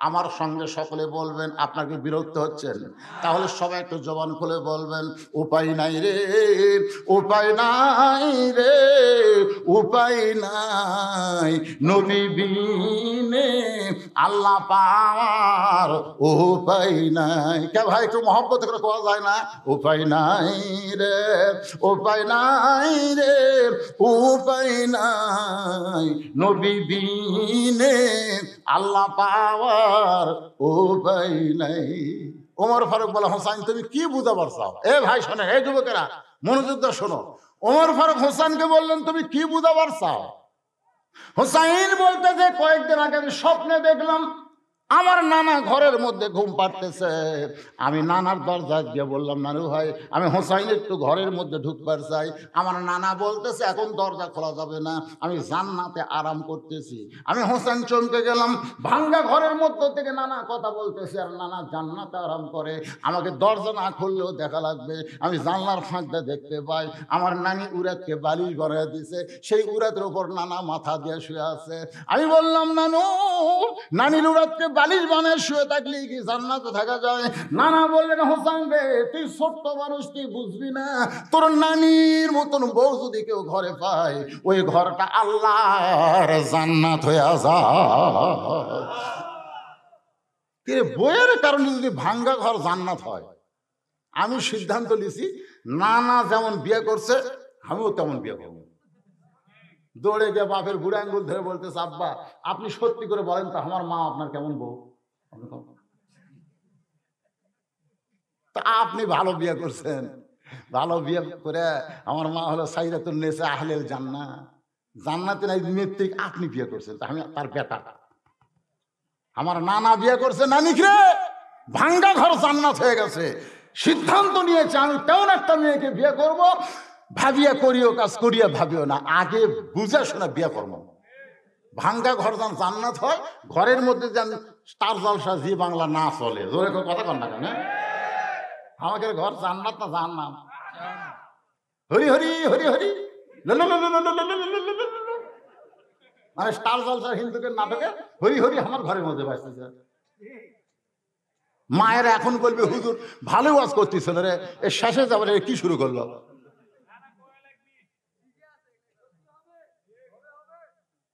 আমার সঙ্গে সকলে বলবেন। আপনাকে বিরক্ত হচ্ছেন? তাহলে সবাই একটু জবান খুলে বলবেন, উপায় নাই রে, উপায় নাই রে, উপায় নাই, নবী বিনে আল্লাহ পাওয়ার উপায় নাই। কে ভাই একটু মহব্বত করে কোয়া যায় না? উপায় নাই রে, উপায় নাই রে, উপায় নাই, নবী বিনে আল্লাহ পাওয়ার উপায় নাই। ওমর ফারুক বলে, হোসাইন তুমি কি বুঝাবার চাও? এ ভাই শোনে, এই যুবকেরা মনোযোগ দিয়ে শোনো। ওমর ফারুক হোসেনকে বললেন তুমি কি বুঝাবার চাও? হোসাইন বলতে যে কয়েকদিন আগে আমি স্বপ্নে দেখলাম আমার নানা ঘরের মধ্যে ঘুম পাড়তেছে। আমি নানার দরজা গিয়ে বললাম, নানু ভাই আমি হোসাইন একটু ঘরের মধ্যে ঢুকবার চাই। আমার নানা বলতেছে এখন দরজা খোলা যাবে না, আমি জান্নাতে আরাম করতেছি। আমি হোসেন চমকে গেলাম। ভাঙ্গা ঘরের মধ্য থেকে নানা কথা বলতেছে আর নানা জান্নাতে আরাম করে, আমাকে দরজা না খুললেও দেখা লাগবে। আমি জানলার ফাঁকটা দেখতে পাই আমার নানি উরাতকে বালিশ বানিয়ে দিছে, সেই উরাতের উপর নানা মাথা দিয়ে শুয়ে আছে। আমি বললাম, নানু নানির উরাতকে বালিশ বানিয়ে শুয়ে থাকলে কি জান্নাতে থাকা যায়? নানা বললেন, হোসেন রে তুই ছোট্ট মানুষ, তুই বুঝবি না, তোর নানির মতন বউ যদি কেউ ঘরে পায় ওই ঘরটা আল্লাহর জান্নাত হয়ে যায়। বইয়ের কারণে যদি ভাঙ্গা ঘর জান্নাত হয়, আমি সিদ্ধান্ত নিয়েছি নানা যেমন বিয়ে করছে আমিও তেমন বিয়ে করব। দৌড়ে গিয়ে বাপের বুড়ো আঙ্গুল ধরে বলতেছে, আব্বা আপনি সত্যি করে বলেন তো আমার মা আপনার কেমন বউ? তা আপনি ভালো বিয়ে করছেন, ভালো বিয়ে করে আমার মা হলো সাইরাতুন নিসা আহলেল জান্নাহ, জান্নাতে নাই মেট্রিক আপনি বিয়ে করছেন, তা আমি তার বেটা। আমার নানা বিয়ে করছে নানিকে, ভাঙ্গা ঘর জান্নাত হয়ে গেছে। সিদ্ধান্ত নিয়েছে আমি তেমন একটা মেয়েকে বিয়ে করব। ভাবিয়া করিও কাজ করিয়া ভাবিও না, আগে বুঝে শোনা বিয়ে করবো। ভাঙ্গা ঘর যেন জান্নাত হয়, ঘরের মধ্যে যেন স্টার জলসা জি বাংলা না চলে, জোরে কথা কন না কেন? আমাদের ঘর জান্নাত না জাহান্নাম? হরি হরি হরি হরি মানে স্টার জলসার হিন্দুদের নাটকে হরি হরি আমার ঘরের মধ্যে বাঁচতেছে। মায়ের এখন বলবে হুজুর ভালো ওয়াজ করতেছিল রে, এর শেষে যাবে রে কি শুরু করলো?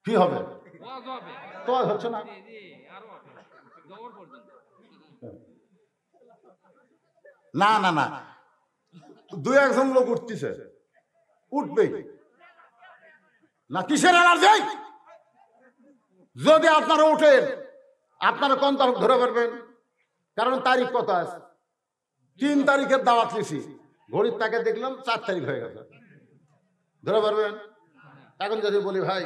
কি হবে? তো হচ্ছে না। না না না, দুই একজন লোক উঠতেছে, উঠবেই না। কিসের এনার্জি? যদি আপনারা উঠেন, আপনারা কোন তারিখ ধরে পারবেন? কারণ তারিখ কত আছে? 3 তারিখের দাওয়াত নিছি, ঘড়ির তাকে দেখলাম 4 তারিখ হয়ে গেছে, ধরে পারবেন? এখন যদি বলি ভাই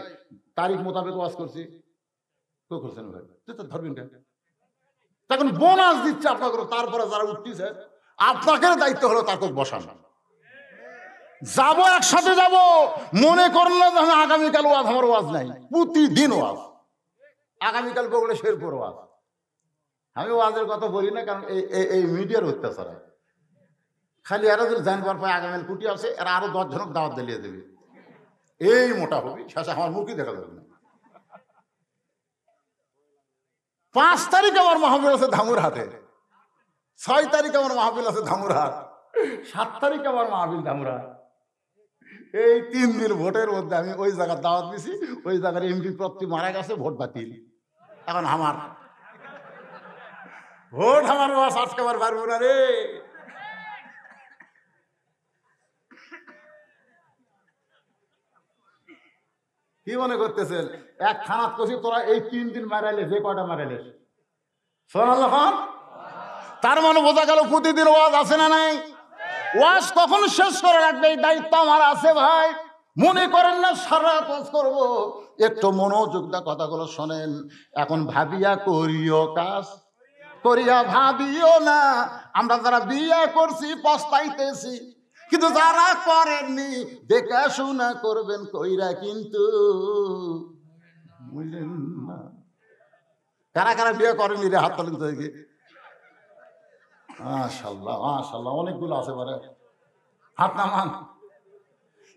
তারিখ মোতাবেক ওয়াজ করছি, কেউ করছেন ভাই, তো ধরবেন কেন? তখন বোনাস দিচ্ছে আপনাকে, তারপরে যারা উঠতেছে আপনাকে দায়িত্ব হলো তাকে বসান। যাবো একসাথে যাব, মনে করেন না আমি আগামীকাল ওয়াজ, আমার ওয়াজ নাই, প্রতিদিন ওয়াজ। আগামীকাল বগলে শেরপুর ওয়াজ। আমি ওয়াজের কথা বলি না, কারণ এই মিডিয়ার অত্যাচার। খালি এরা যদি জানবার পায় আগামীকাল কুটি আছে, এরা আরো 10 জনক দাওয়াত দিলিয়ে দেবে, এই মোটা হবে, শেষে আমার মুখই দেখা যাবে না। 5 তারিখ আমার মাহফিল আছে ধামুরহাটে, 6 তারিখ আমার মাহফিল আছে ধামুরহাট, 7 তারিখ আমার মাহফিল ধামুরহাট। এই 3 দিন ভোটের মধ্যে আমি ওই জায়গার দাওয়াত দিছি, ওই জায়গার এমপি প্রার্থী মারা গেছে, ভোট বাতিল। এখন আমার ভোট, আমার বাস আটকাবার পারবো না রে। কি মনে করতেছেন এক থানাত কষি তোরা এই 3 দিন মারাইলে, যে কয়টা মারাইলে সোনাল্লাহ, তার মানে বোঝা গেল প্রতিদিন ওয়াজ আছে না নাই? ওয়াজ কখন শেষ করে রাখবে এই দায়িত্ব আমার আছে ভাই। মনে করেন না সারা ওয়াজ করবো, একটু মনোযোগ দা কথাগুলো শোনেন। এখন ভাবিয়া করিও কাজ, করিয়া ভাবিও না। আমরা যারা বিয়ে করছি পস্তাইতেছি, কিন্তু যারা করেননি দেখাশোনা করবেন কইরা কিন্তু বুঝলেন না। কারা কারা বিয়ে করেননি রে, হাত তোলেন তো দেখি। মাশাআল্লাহ মাশাআল্লাহ, অনেকগুলো আছে বারে, হাত নামান।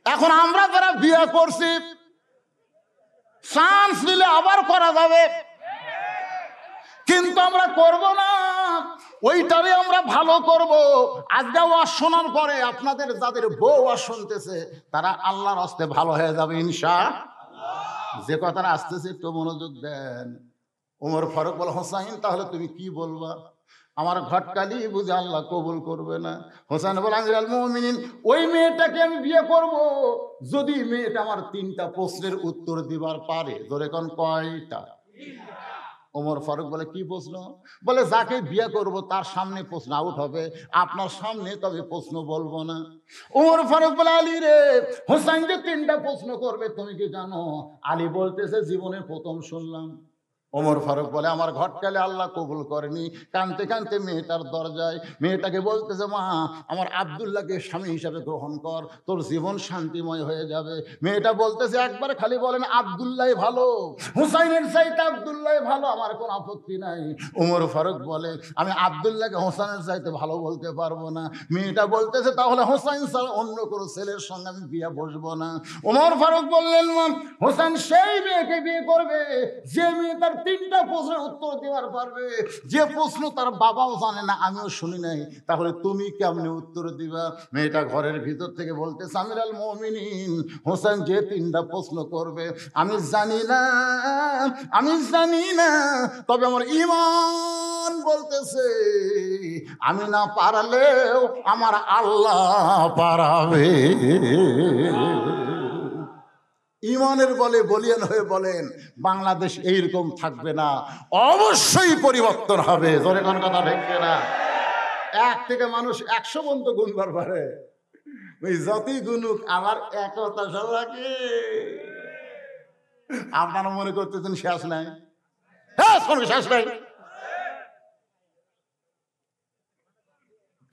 এখন আমরা যারা বিয়ে করছি, চান্স নিলে আবার করা যাবে, কিন্তু আমরা করব না, ওইটারে আমরা ভালো করব। আজকে ওয়াজ শোনার পরে আপনাদের যাদের বউ ওয়াজ শুনতেছে, তারা আল্লাহর হস্তে ভালো হয়ে যাবে ইনশাআল্লাহ। যে কথাটা আসতেছে একটু মনোযোগ দেন। ওমর ফারুক বলে, হোসাইন তাহলে তুমি কি বলবা? আমার ঘটকালি বুঝে আল্লাহ কবুল করবে না। হোসেন বলে, আমিরুল মুমিনিন, ওই মেয়েটাকে আমি বিয়ে করব যদি মেয়েটা আমার 3টা প্রশ্নের উত্তর দিবার পারে। ধরে কোন কয়টা? ওমর ফারুক বলে, কি প্রশ্ন? বলে, যাকে বিয়ে করব তার সামনে প্রশ্ন আউট হবে, আপনার সামনে তবে প্রশ্ন বলবো না। ওমর ফারুক বলে, আলী রে, হোসেন যে 3টা প্রশ্ন করবে তুমি কি জানো? আলী বলতেছে, জীবনে প্রথম শুনলাম। ওমর ফারুক বলে, আমার ঘটকালে আল্লাহ কবুল করেনি। কানতে কানতে মেয়েটার দরজায়, মেয়েটাকে বলতেছে, মা আমার আব্দুল্লাহকে স্বামী হিসাবে গ্রহণ কর, তোর জীবন শান্তিময় হয়ে যাবে। মেয়েটা বলতেছে, একবার খালি বলেন আব্দুল্লাহ ভালো, হুসাইনের চাইতে আব্দুল্লাহ ভালো, আমার কোনো আপত্তি নাই। ওমর ফারুক বলে, আমি আব্দুল্লাহকে হোসেনের চাইতে ভালো বলতে পারবো না। মেয়েটা বলতেছে, তাহলে হোসেন ছাড়া অন্য কোনো ছেলের সঙ্গে আমি বিয়ে বসবো না। ওমর ফারুক বললেন, হোসেন সেই মেয়েকে বিয়ে করবে যে মেয়ে তার 3টা প্রশ্নের উত্তর দেওয়ার পারবে, যে প্রশ্ন তার বাবাও জানে না, আমিও শুনি নাই। তাহলে তুমি কেমনে উত্তর দিবা? মেয়েটা ঘরের ভিতর থেকে বলতেছে, আমিরুল মুমিনিন, হোসেন যে 3টা প্রশ্ন করবে আমি জানি না, আমি জানি না, তবে আমার ঈমান বলতেছে আমি না পারলেও আমার আল্লাহ পারাবে। ইমানের বলে বলিয়ান হয়ে বলেন, বাংলাদেশ এইরকম থাকবে না, অবশ্যই পরিবর্তন হবে। জোরে কোন কথা দেখবে না? 1 থেকে মানুষ 100 পর্যন্ত গুনবার পারে, ওই যতই গুনুক আমার একতা সবাইকে। আপনারা মনে করতেছেন শেষ নাই? হ্যাঁ, শেষ নাই,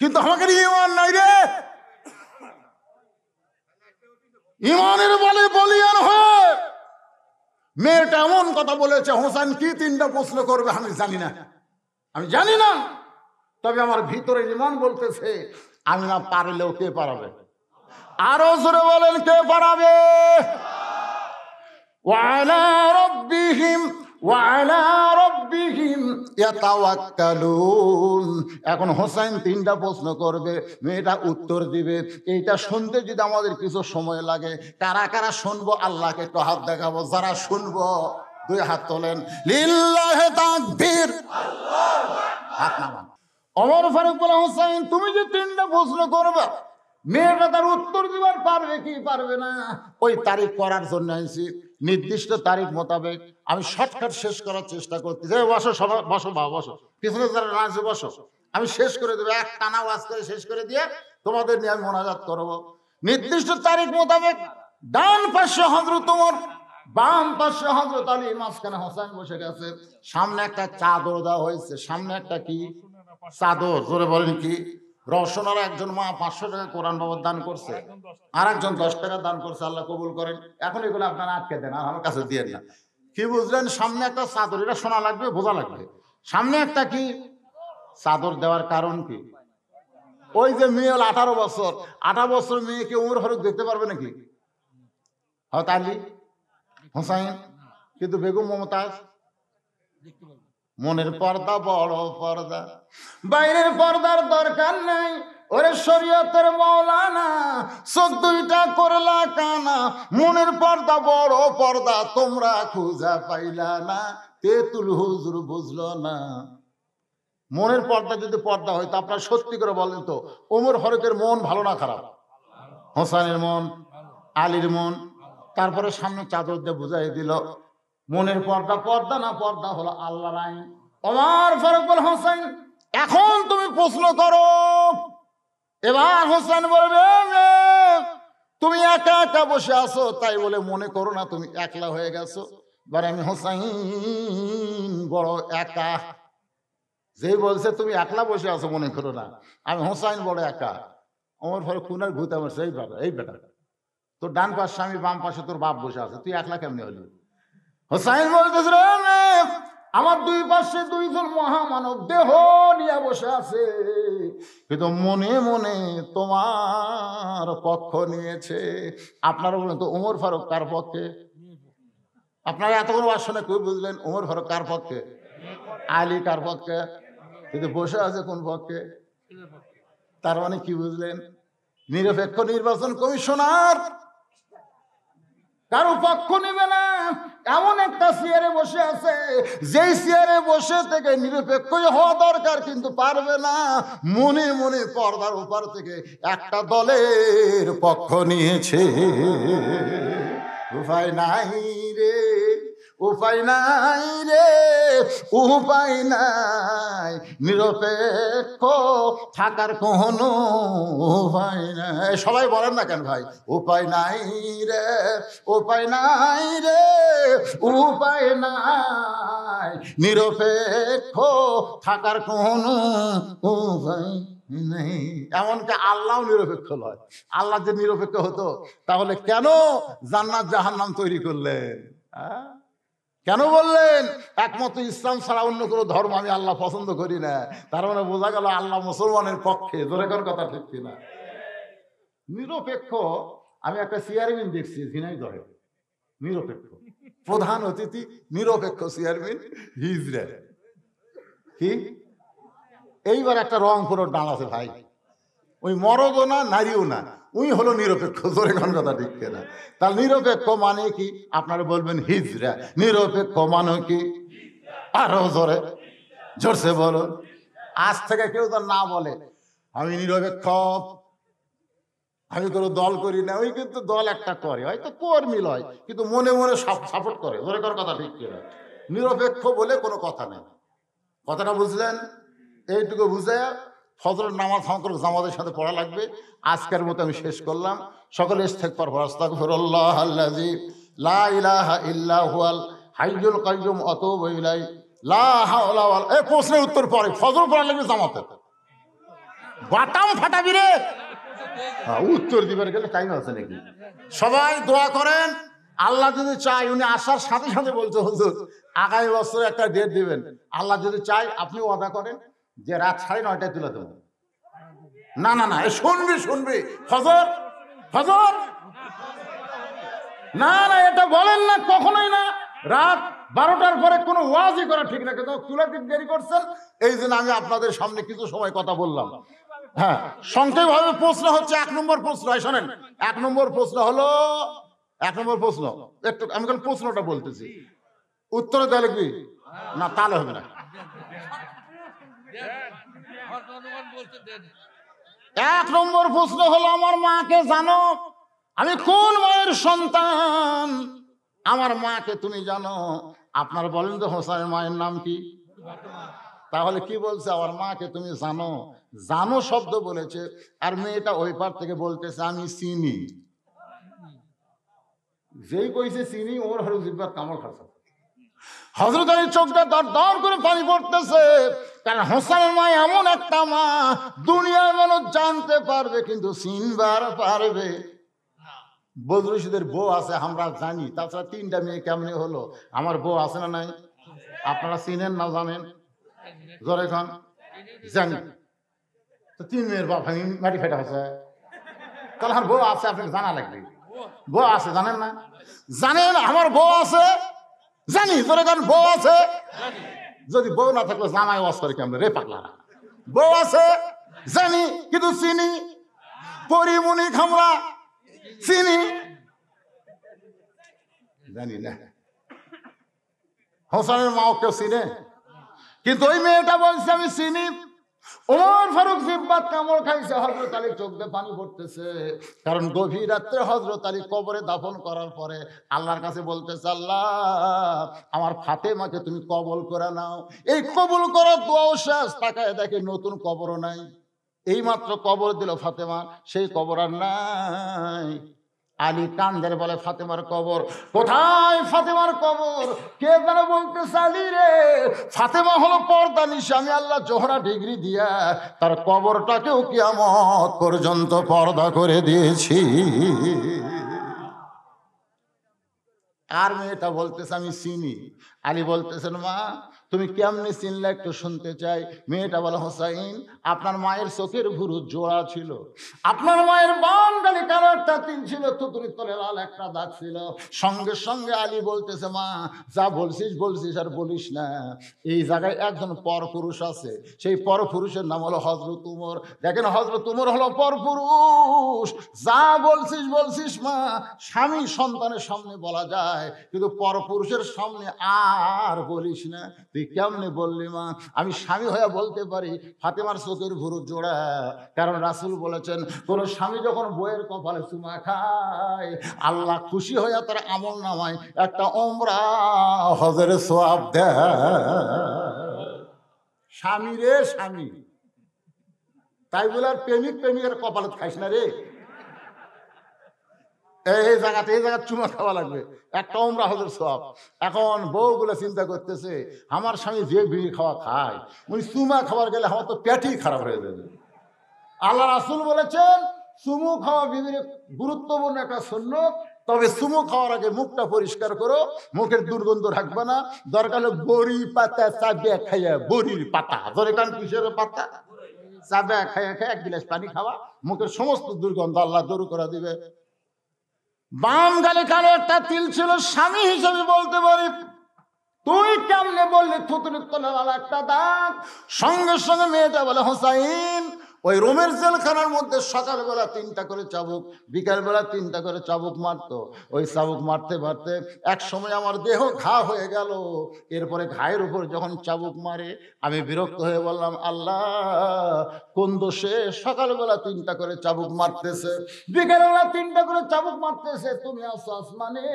কিন্তু আমাকে ইমান নাই রে। ইমানের বলে বলিয়ান হয়ে মেয়েটা এমন কথা বলেছে, হোসেন কি 3টা প্রশ্ন করবে আমি জানি না, তবে আমার ভিতরে ইমান বলতেছে আমি না পারলেও কে পারাবে? আরো জোরে বলেন, কে পারাবে? ওয়ালা রাব্বিহিম ইয়াতাওয়াক্কালুন। এখন হোসেন 3টা প্রশ্ন করবে, মেয়েটা উত্তর দিবে। এইটা শুনতে যদি আমাদের কিছু সময় লাগে, কারা কারা শুনবো আল্লাহকে একটু হাত দেখাবো। যারা শুনবো 2 হাত তোলেন, লিল্লাহি তাকবীর, হাত নামান। ওমর ফারুক বলে, হোসেন তুমি যে 3টা প্রশ্ন করবে, মেয়েটা তার উত্তর দিবার পারবে কি পারবে না, ওই তারিখ করার জন্য আইছি। নির্দিষ্ট তারিখ মোতাবেক আমি শর্টকাট শেষ করার চেষ্টা করতেছি। বসো সবাই, বসো বাবা, বসো, পিছনে যারা রাজে বসো, আমি শেষ করে দেবো, এক টানা ওয়াজ করে শেষ করে দিয়ে তোমাদের নিয়ে আমি মোনাজাত করবো। নির্দিষ্ট তারিখ মোতাবেক ডান পাশে হযরত ওমর, বাম পাশে হযরত আলী, মাঝখানে হোসেন বসে গেছে। সামনে একটা চাদর দেওয়া হয়েছে, সামনে একটা কি চাদর, জোরে বলেন কি? রওশনার একজন মা 500 টাকা কোরআন বাবদ দান করছে, আর একজন 10 টাকা দান করছে, আল্লাহ কবুল করেন। এখন এগুলো আপনারা আটকে দেন, আর আমার কাছে দিয়ে না। কি বুঝলেন? সামনে একটা চাদর, এটা শোনা লাগবে, বোঝা লাগবে। সামনে একটা কি চাদর দেওয়ার কারণ কি? ওই যে মেয়ে হল 18 বছর, 18 বছর মেয়েকে ওমর ফারুক দেখতে পারবে নাকি? হয়তো আলী, হোসাইন, কিন্তু বেগম মমতাজ মনের পর্দা বড় পর্দা, বাইরের পর্দার দরকার নাই। ওরে শরীয়তের মাওলানা, চোখ 2টা করলা কানা, মনের পর্দা বড় পর্দা, তোমরা খুঁজা পাইলা না, তেতুল হুজুর বুঝলো না। মনের পর্দা যদি পর্দা হয়, তো আপনারা সত্যি করে বলেন তো, ওমর ফারুকের মন ভালো না খারাপ? হোসেনের মন, আলীর মন। তারপরে সামনে চাদর দিয়ে বুঝাই দিল মনের পর্দা পর্দা না, পর্দা হলো আল্লাহর আইন। ওমর ফারুক বল, হোসেন এখন তুমি প্রশ্ন করো। এবার হোসেন বলবে, তুমি একা একা বসে আছো, তাই বলে মনে করো না তুমি একলা হয়ে গেছো। এবার আমি হোসেন বড় একা। যে বলছে তুমি একলা বসে আছো মনে করো না, আমি হোসেন বড় একা। ওমর ফারুক খুনার ভূত আমার, এই বেটা তোর ডান পাশে আমি, বাম পাশে তোর বাপ বসে আছে, তুই একলা কেমনি হলি? হোসেন বলতেছে, আমার 2 পাশে 2 জন মহামানব দেহ নিয়ে বসে আছে, কিন্তু মনে মনে তোমার পক্ষ নিয়েছে। আপনারা বলেন তো, ওমর ফারুক কার পক্ষে? আপনারা এতক্ষণ শুনে কেউ বুঝলেন ওমর ফারুক কার পক্ষে? আলী কার পক্ষে? কিন্তু বসে আছে কোন পক্ষে? তার মানে কি বুঝলেন? নিরপেক্ষ নির্বাচন কমিশনার কারো পক্ষ নেবে না, এমন একটা চেয়ারে বসে আছে, যেই চেয়ারে বসে থেকে নিরপেক্ষই হওয়া দরকার, কিন্তু পারবে না। মনে মনে পর্দার উপর থেকে একটা দলের পক্ষ নিয়েছে। উপায় নাই রে, উপায় নাই রে, উপায় নাই, নিরপেক্ষ থাকার কোনো উপায় নাই। সবাই বলেন না কেন ভাই? উপায় নাই রে, উপায় নাই রে, উপায় নাই, নিরপেক্ষ থাকার কোনো উপায় নেই। এমনকি আল্লাহ নিরপেক্ষ নয়। আল্লাহ যে নিরপেক্ষ হতো, তাহলে কেন জান্নাত জাহান্নাম তৈরি করলেন? কেন বললেন একমাত্র ইসলাম ছাড়া অন্য কোনো ধর্ম আমি আল্লাহ পছন্দ করি না? তার মানে বোঝা গেল আল্লাহ মুসলমানের পক্ষে। জোরে কোন কথা ঠিক কিনা? নিরপেক্ষ। আমি একটা চেয়ারম্যান দেখছি ঝিনাইদহে, নিরপেক্ষ প্রধান অতিথি, নিরপেক্ষ চেয়ারম্যান হিজড়া। কি এইবার একটা রংপুরের ডাল আছে ভাই, ওই মরদও না নারীও না, ওই হলো নিরপেক্ষ। জোরে কোন কথা ঠিক কিনা? তার নিরপেক্ষ মানে কি? আপনারা বলবেন হিজড়া। নিরপেক্ষ মানে কি? আরো জোরে, জোরসে বলো। আজ থেকে কেউ তো না বলে আমি নিরপেক্ষ, আমি কোনো দল করি না। ওই কিন্তু দল একটা করে, হয়তো কর্মী লয়, কিন্তু মনে মনে সাপোর্ট করে। জোরে কোন কথা ঠিক কিনা? নিরপেক্ষ বলে কোনো কথা নেই। কথাটা বুঝলেন? এইটুকু বুঝে ফজরের নামাজ জামাতের সাথে পড়া লাগবে। আজকের মতো আমি শেষ করলাম। সকলে ইস্তেগফার করো। আস্তাগফিরুল্লাহ আল্লাযী লা ইলাহা ইল্লা হুয়াল হাইয়ুল কাইয়্যুম ওয়া আতুবু ইলাইহি লা হাওলা ওয়ালা। এই প্রশ্নের উত্তর পরে ফজর পড়া লাগবে জামাতে। বাটাম ফাটাবি রে। উত্তর দিবার গেলে টাইম আছে নাকি? সবাই দোয়া করেন আল্লাহ যদি চাই, উনি আসার সাথে সাথে বলছে হুজুর আগামী বছর একটা ডেট দিবেন, আল্লাহ যদি চাই আপনি ওয়াদা করেন যে রাত 9:30টায় তুলে দেবো। না না না, শুনবি শুনবি ফজর ফজর, না না এটা বলেন না, কখনোই না। রাত 12টার পরে কোনো ওয়াজই করা ঠিক না, কিন্তু তুলে দিন দেরি করছেন, এই জন্য আমি আপনাদের সামনে কিছু সময় কথা বললাম। হ্যাঁ, সংক্ষেপভাবে প্রশ্ন হচ্ছে 1 নম্বর প্রশ্ন, শোনেন। 1 নম্বর প্রশ্ন হলো, 1 নম্বর প্রশ্ন, একটু আমি কোন প্রশ্নটা বলতেছি, উত্তরে দেওয়া লিখবি না, তাহলে হবে না। 1 নম্বর প্রশ্ন হলো, আমার মাকে জানো? আমি কোন মায়ের সন্তান? আমার মাকে তুমি জানো? আপনার বলেন তো হোসেনের মায়ের নাম কি? তাহলে কি বলছে, আমার মাকে তুমি জানো? জানো শব্দ বলেছে, আর মেয়েটা ওই পার থেকে বলতেছে আমি চিনি। যেই কইছে চিনি, ওর হলো জিহ্বার কামড় খাচ্ছে। হযরত আলীর চোখটা দর দর করে পানি পড়তেছে, কারণ হোসেনের মা এমন একটা মা, দুনিয়ার মানুষ জানতে পারবে কিন্তু চিনবার পারবে। বদরুশিদের বউ আছে আমরা জানি, তাছাড়া 3টা মেয়ে কেমনে হলো? আমার বউ আছে না নাই? আপনারা চিনেন না জানেন? জোরে খান জানি তো 3 মেয়ের বাপ ভাঙি মাটি ফেটা হচ্ছে, তাহলে আমার বউ আছে, আপনাকে জানা লাগবে। বউ আছে জানেন না? জানেন আমার বউ আছে, জানি। জোরে খান বউ আছে। যদি বউ না থাকলে জামাই ওয়াজ করে কেমন রে পাগলা? বউ আছে জানি, কিন্তু চিনি। পরিমণি খামরা চিনি, জানি না। হোসেনের মাও কেউ চিনে, কিন্তু ওই মেয়েটা বলছে আমি চিনি। ওমর ফারুক জিহ্বার কামড় খাইছে, হযরত আলী চোখ দিয়ে পানি পড়তেছে, কারণ গভীর রাত্রে হযরত আলী কবরে দাফন করার পরে আল্লাহর কাছে বলতেছে, আল্লাহ আমার ফাতেমাকে তুমি কবল করে নাও। এই কবুল করার দোয়াও শেষ, তাকায় দেখে নতুন কবরও নাই। এইমাত্র কবর দিল ফাতেমা, সেই কবর আর নাই। আলী কান্দের বলে ফাতেমার কবর কোথায়? ফাতেমার কবর কে যেন বলতেছে, আলী রে ফাতেমা হলো পর্দা নিশা, আমি আল্লাহ জোহরা ডিগ্রি দিয়া তার কবরটাকেও কিয়ামত পর্যন্ত পর্দা করে দিয়েছি। আর মেয়েটা বলতেছে আমি চিনি। আলী বলতেছেন মা তুমি কেমনে চিনলে একটু শুনতে চাই। মেয়েটা বলে হোসাইন আপনার মায়ের চোখের ভুরু জোড়া ছিল, আপনার মায়ের বাম ডানে কালো একটা তিল ছিল, থুতুরির তলে লাল একটা দাগ ছিল। সঙ্গে সঙ্গে আলী বলতেছে মা যা বলছিস বলছিস আর বলিস না, এই জায়গায় একজন পরপুরুষ আছে, সেই পরপুরুষের নাম হলো হযরত উমর। দেখেন হযরত উমর হলো পরপুরুষ। যা বলছিস বলছিস মা, স্বামী সন্তানের সামনে বলা যায়, কিন্তু পরপুরুষের সামনে আর বলিস না। তুই কেমনে বললি মা? আমি স্বামী হয়ে বলতে পারি ফাতেমার চোখের ভুরু জোড়া, কারণ রাসূল বলেছেন কোন স্বামী যখন বউয়ের কপালে চুমা খায় আল্লাহ খুশি হয়ে তার আমল নামায় একটা উমরা হজের সওয়াব দেয়। স্বামী রে স্বামী, তাই বলে আর প্রেমিক প্রেমিকের কপালে খাইস না রে। এই জায়গাতে চুমা খাওয়া লাগবে, একটা উমরা হজের সওয়াব। এখন বউগুলো চিন্তা করতেছে আমার স্বামী যে বিড়ি খাওয়া খায়, উনি চুমা খাবার গেলে আমার তো পেটই খারাপ হয়ে যাবে। আল্লাহ রাসূল বলেছেন চুমু খাওয়া বিবির গুরুত্বপূর্ণ একটা সুন্নত, তবে চুমু খাওয়ার আগে মুখটা পরিষ্কার করো, মুখের দুর্গন্ধ রাখবে না। দরকার হলে বড়ি পাতা চাবিয়া খাইয়া, বড়ির পাতা ধরে কারণ কিসের পাতা, চাবিয়া খাইয়া খাইয়া 1 গ্লাস পানি খাওয়া, মুখের সমস্ত দুর্গন্ধ আল্লাহ দূর করে দিবে। বাম গালে কালো একটা তিল ছিল, স্বামী হিসেবে বলতে পারি তুই কেমনে বললি থুতুরির তলে লাল একটা দাগ। সঙ্গে সঙ্গে মেয়েটা বলে হোসাইন ওই রোমের জেলখানার মধ্যে সকালবেলা 3টা করে চাবুক, বিকালবেলা 3টা করে চাবুক মারতো। ওই চাবুক মারতে মারতে এক সময় আমার দেহ ঘা হয়ে গেল। এরপরে ঘায়ের উপর যখন চাবুক মারে আমি বিরক্ত হয়ে বললাম আল্লাহ কোন দোষে সকালবেলা 3টা করে চাবুক মারতেছে, বিকালবেলা 3টা করে চাবুক মারতেছে, তুমি আছো আসমানে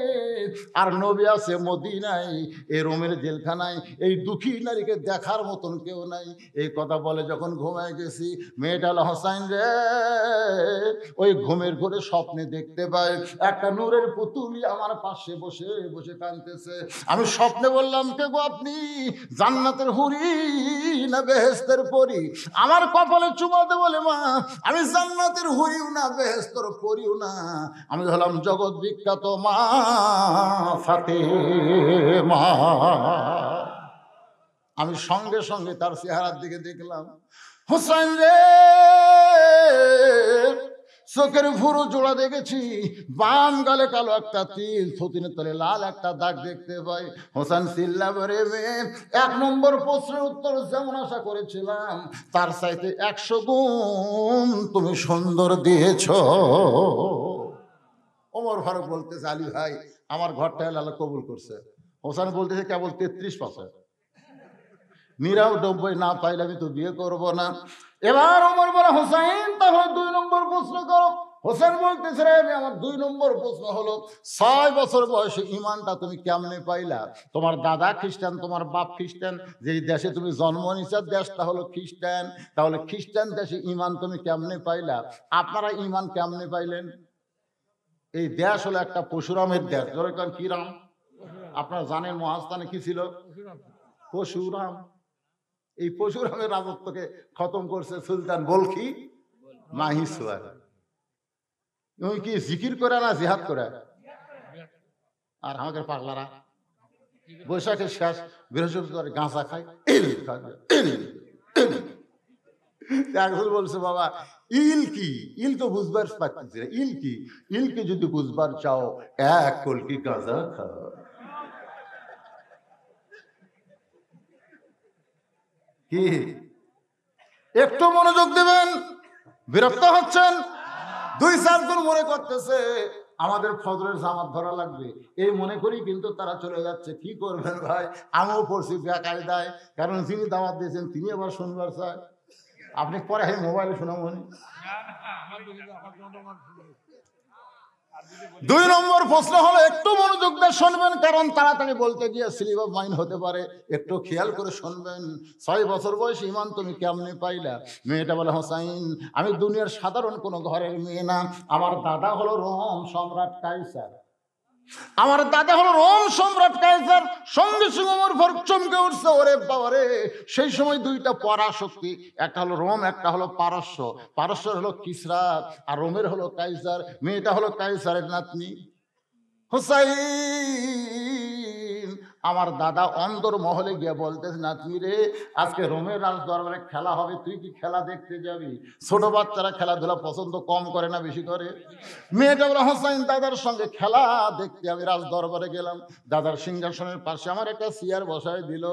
আর নবী আছে মদিনায়, এই রোমের জেলখানায় এই দুঃখী নারীকে দেখার মতন কেউ নাই। এই কথা বলে যখন ঘুমায় গেছি, মেয়ে মেয়েটা হলো হোসাইন রে, ওই ঘুমের ঘরে স্বপ্নে দেখতে পাই একটা নূরের পুতুলি আমার পাশে বসে বসে কাঁদতেছে। আমি স্বপ্নে বললাম, কে গো আপনি? জান্নাতের হুরি না বেহেশতের পরী? আমার কপালে চুমাতে বলে, মা আমি জান্নাতের হুরিও না বেহেশতের পরীও না, আমি হলাম জগৎ বিখ্যাত মা ফাতেমা। আমি সঙ্গে সঙ্গে তার চেহারার দিকে দেখলাম, হোসেন রে চোখের ভুরু জোড়া দেখেছি, বাম গালে কালো একটা তিল, থুতিনের তলে লাল একটা দাগ দেখতে পাই। হোসেন চিল্লা করে, মেয়ে 1 নম্বর প্রশ্নের উত্তর যেমন আশা করেছিলাম তার চাইতে 100 গুণ তুমি সুন্দর দিয়েছ। ওমর ফারুক বলতেছে, আলী ভাই আমার ঘরটা আল্লাহ কবুল করছে। হোসেন বলতেছে, কেবল 33%, 99 না পাইলে আমি তো বিয়ে করব না। এবার ওমর বলে, হোসেন তাহলে 2 নম্বর প্রশ্ন করো। হোসেন বলতেছে, রে আমার 2 নম্বর প্রশ্ন হলো, 6 বছর বয়সে ইমানটা তুমি কেমনে পাইলা? তোমার দাদা খ্রিস্টান, তোমার বাপ খ্রিস্টান, যেই দেশে তুমি জন্ম নিচ্ছ দেশটা হলো খ্রিস্টান, তাহলে খ্রিস্টান দেশে ইমান তুমি কেমনে পাইলা? আপনারা ইমান কেমনে পাইলেন? এই দেশ হলো একটা পশুরামের দেশ। যেরকম কি রাম? আপনারা জানেন মহাস্থানে কি ছিল? পশুরাম। এই পশুরামের রাজত্বকে খতম করছে সুলতান বলখি মাহিসওয়ার। উনি কি জিকির করে না জিহাদ করে? আর আমাদের পাগলারা বৈশাখের শেষ বৃহস্পতিবার গাঁজা খায়, একজন বলছে, বাবা ইল কি? ইল তো বুঝবার পাচ্ছি না, ইল কি? ইলকে যদি বুঝবার চাও 1 কলকি গাঁজা খাও। কি একটু মনোযোগ দেবেন? বিরক্ত হচ্ছেন? 2-4 জন মনে করতেছে আমাদের ফজরের জামাত ধরা লাগবে, এই মনে করি কিন্তু তারা চলে যাচ্ছে। কি করবেন ভাই, আমিও পড়ছি বেকায়দায়, কারণ যিনি দাওয়াত দিয়েছেন তিনি আবার শুনবার চায়। আপনি পরে মোবাইলে শোনাবেন। 2 নম্বর প্রশ্ন হলো, একটু মনোযোগ দিয়ে শুনবেন, কারণ তাড়াতাড়ি বলতে গিয়ে স্লিপ অফ মাইন্ড হতে পারে, একটু খেয়াল করে শুনবেন। 6 বছর বয়স ইমান তুমি কেমনে পাইলা? মেয়েটা বলে, হোসাইন আমি দুনিয়ার সাধারণ কোনো ঘরের মেয়ে না, আমার দাদা হলো রোম সম্রাট কাইসার। আমার দাদা হলো রোম সম্রাট কাইসার। সঙ্গে সঙ্গে আমার ভর চমকে উঠছে, ওরে বাবারে, সেই সময় 2টা পরাশক্তি, একটা হলো রোম, একটা হলো পারস্য। পারস্যের হলো কিসরা আর রোমের হলো কাইসার। মেয়েটা হলো কাইসারের নাতনি। হুসাইন আমার দাদা অন্দর মহলে গিয়ে বলতেছে, নাতনি রে আজকে রোমের রাজ দরবারে খেলা হবে, তুই কি খেলা দেখতে যাবি? ছোট বাচ্চারা খেলাধুলা পছন্দ কম করে না বেশি করে? মেয়েটা বলে, হোসাইন দাদার সঙ্গে খেলা দেখতে আমি রাজ দরবারে গেলাম। দাদার সিংহাসনের পাশে আমার একটা চেয়ার বসায় দিল,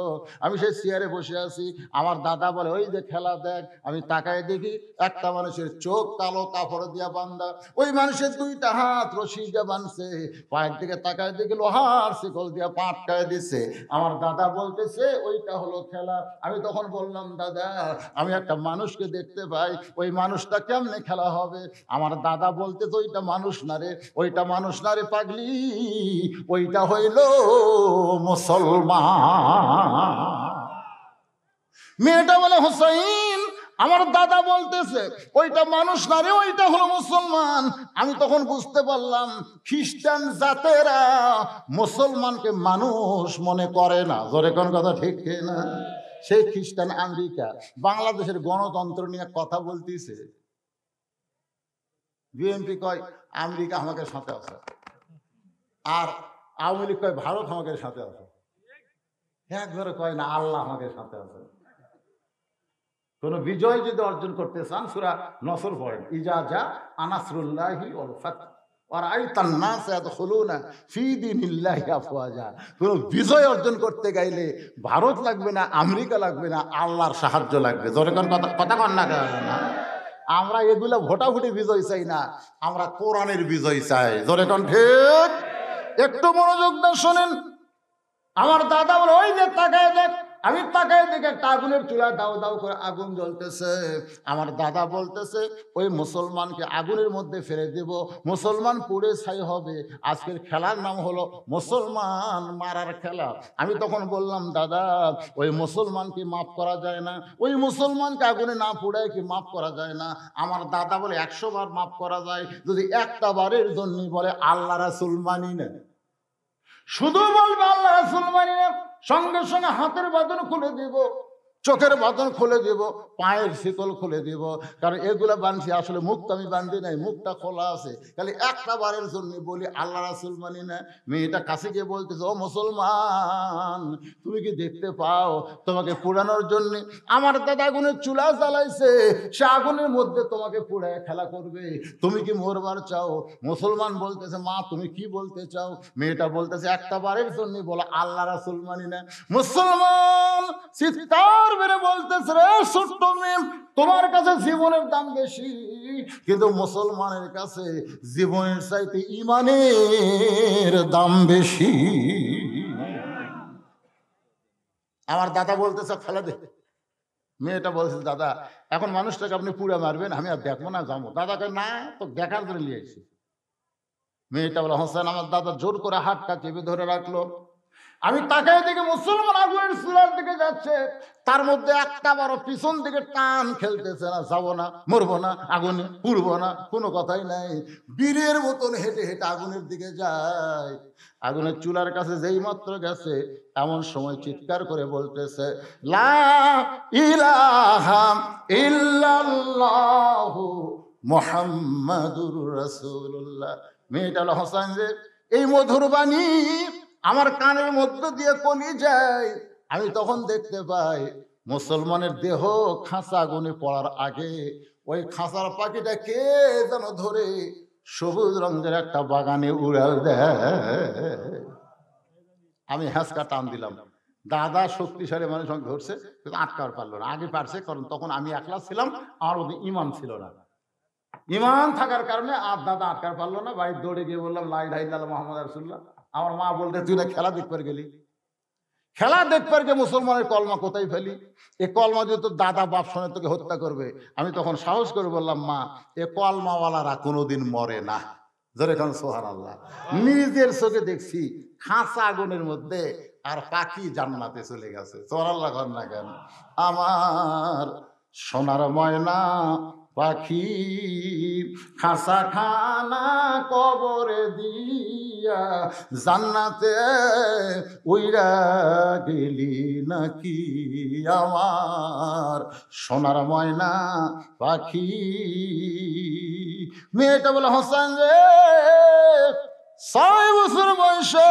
আমি সেই চেয়ারে বসে আছি। আমার দাদা বলে, ওই যে খেলা দেখ। আমি তাকায় দেখি একটা মানুষের চোখ কালো কাপড় দিয়া বান্ধা, ওই মানুষের 2টা হাত রশি দিয়ে বাঁধছে, পায়ের দিকে তাকায় দেখি লোহার শিকল দিয়া পাটকায় দিছে। আমার দাদা বলতেছে ওইটা হলো খেলা। আমি তখন বললাম, দাদা আমি একটা মানুষকে দেখতে পাই, ওই মানুষটা কেমনে খেলা হবে? আমার দাদা বলতেছে, ওইটা মানুষ না রে, ওইটা মানুষ না রে পাগলি, ওইটা হইল মুসলমান। মেয়েটা বলে, হোসাইন আমার দাদা বলতেছে ওইটা মানুষ না রে, ওইটা হলো মুসলমান। আমি তখন বুঝতে পারলাম খ্রিস্টান জাতেরা মুসলমানকে মানুষ মনে করে না। জোরে কোন কথা ঠিক না? সেই খ্রিস্টান আমেরিকা বাংলাদেশের গণতন্ত্র নিয়ে কথা বলতেছে। বিএনপি কয় আমেরিকা আমাকে সাথে আছে, আর আওয়ামী লীগ কয় ভারত আমাকে সাথে আছে। একবারে কয় না আল্লাহ আমাকে সাথে আছে। কোন বিজয় যদি অর্জন করতে চান সূরা নসর পড়েন, ইজা জা আনাসরুল্লাহি ওয়াল ফাত ওয়া রাআইতান নাস ইয়াদখুলুনা ফি দীনিল্লাহি আফওয়াজা। কোন বিজয় অর্জন করতে গেলে ভারত লাগবে না, আমেরিকা লাগবে না, আল্লাহর সাহায্য লাগবে। জোরে কোন কথা কন না কেন? আমরা এগুলা ভোটাভুটি বিজয় চাই না, আমরা কোরআনের বিজয় চাই। জোরে কোন ঠিক? একটু মনোযোগ দিয়ে শোনেন। আমার দাদা বলে, ওই যে তাকায় দেখ আমি তাকাই দেখে একটা আগুনের চুলা দাও দাও করে আগুন জ্বলতেছে। আমার দাদা বলতেছে ওই মুসলমানকে আগুনের মধ্যে ফেলে দেব, মুসলমান পুড়ে ছাই হবে। আজকের খেলার নাম হলো মুসলমান মারার খেলা। আমি তখন বললাম, দাদা ওই মুসলমানকে মাফ করা যায় না? ওই মুসলমানকে আগুনে না পুড়ায় কি মাফ করা যায় না? আমার দাদা বলে 100 বার মাফ করা যায়, যদি একটা বারের জন্য বলে আল্লাহ রাসূল মানি না। শুধু বলবে আল্লাহ রাসূল মানি না, সঙ্গে সঙ্গে হাতের বাঁধন খুলে দিব, চোখের বাঁধন খুলে দিব, পায়ের শিকল খুলে দিব। কারণ এগুলা বাঁধছি আসলে মুখটা আমি বাঁধি নাই, মুখটা খোলা আছে। খালি একটা বারের জন্য বলি আল্লাহ রাসূল মানি না। মেয়েটা কাছে গিয়ে বলতেছে, ও মুসলমান, তুমি কি দেখতে পাও তোমাকে পোড়ানোর জন্য আমার দাদা আগুনের চুলা জ্বালাইছে, সে আগুনের মধ্যে তোমাকে পোড়ায় খেলা করবে, তুমি কি মরবার চাও? মুসলমান বলতেছে, মা তুমি কি বলতে চাও? মেয়েটা বলতেছে, একটা বারের জন্য বলো আল্লাহ রাসূল মানি না। মুসলমান চিৎকার মেরে বলতেছে, রে ছোট্ট মেয়ে, তোমার কাছে জীবনের দাম বেশি, কিন্তু মুসলমানের কাছে জীবনের চাইতে ঈমানের দাম বেশি। আমার দাদা বলতেছে, ফেলে দে। মেয়েটা বলছে, দাদা এখন মানুষটাকে আপনি পুড়ে মারবেন, আমি আর দেখবো না, যাবো। দাদাকে না, তো দেখার জন্য নিয়ে এসেছি। মেয়েটা বলে, হোসেন। আমার দাদা জোর করে হাতটা চেপে ধরে রাখলো। আমি তাকাই দিকে মুসলমান আগুনের চুলার দিকে যাচ্ছে, তার মধ্যে একটা বড় পিছন দিকে টান খেলতেছে না, যাবো না, মরবো না, আগুনে পুড়বো না, কোনো কথাই নাই। বীরের মতন হেঁটে হেঁটে আগুনের দিকে যায়। আগুনের চুলার কাছে যেই মাত্র গেছে, এমন সময় চিৎকার করে বলতেছে, লা ইলাহা ইল্লাল্লাহু মুহাম্মাদুর রাসূলুল্লাহ। মেয়েটা হলো হোসেন রে, এই মধুর বাণী আমার কানের মধ্য দিয়ে কলি যায়। আমি তখন দেখতে পাই মুসলমানের দেহ খাঁচা আগুনে পড়ার আগে ওই খাঁচার পাখিটা কে যেন ধরে সবুজ রঙের একটা বাগানে উড়াল দেয়। আমি হ্যাঁচকা টান দিলাম। দাদা শক্তিশালী মানুষ আমাকে ধরছে, কিন্তু আটকার পারলো না। আগে পারছে, কারণ তখন আমি একলা ছিলাম, আমার মধ্যে ইমান ছিল না। ইমান থাকার কারণে আর দাদা আটকার পারলো না। বাড়ি দৌড়ে গিয়ে বললাম, লা ইলাহা ইল্লাল্লাহ মুহাম্মাদুর রাসূলুল্লাহ। আমার মা বলতে, তুই না খেলা দেখবার গেলি, খেলা দেখবার গিয়ে মুসলমানের কলমা কোথায় ফেলি? এ কলমা দিয়ে তোর দাদা বাপ শোনে তোকে হত্যা করবে। আমি তখন সাহস করে বললাম, মা এ কলমাওয়ালারা কোনোদিন মরে না। জোরে কারণ সুবহানাল্লাহ। নিজের চোখে দেখছি খাঁচা আগুনের মধ্যে, আর পাখি জান্নাতে চলে গেছে। সুবহানাল্লাহ কর না কেন? আমার সোনার ময়না পাখি খাঁচা খানা কবরে দিয়া জান্নাতে উইরা গেলি নাকি আমার সোনার ময়না পাখি। মেয়েটা বলে, হোসেন রে 6 বছর বয়সে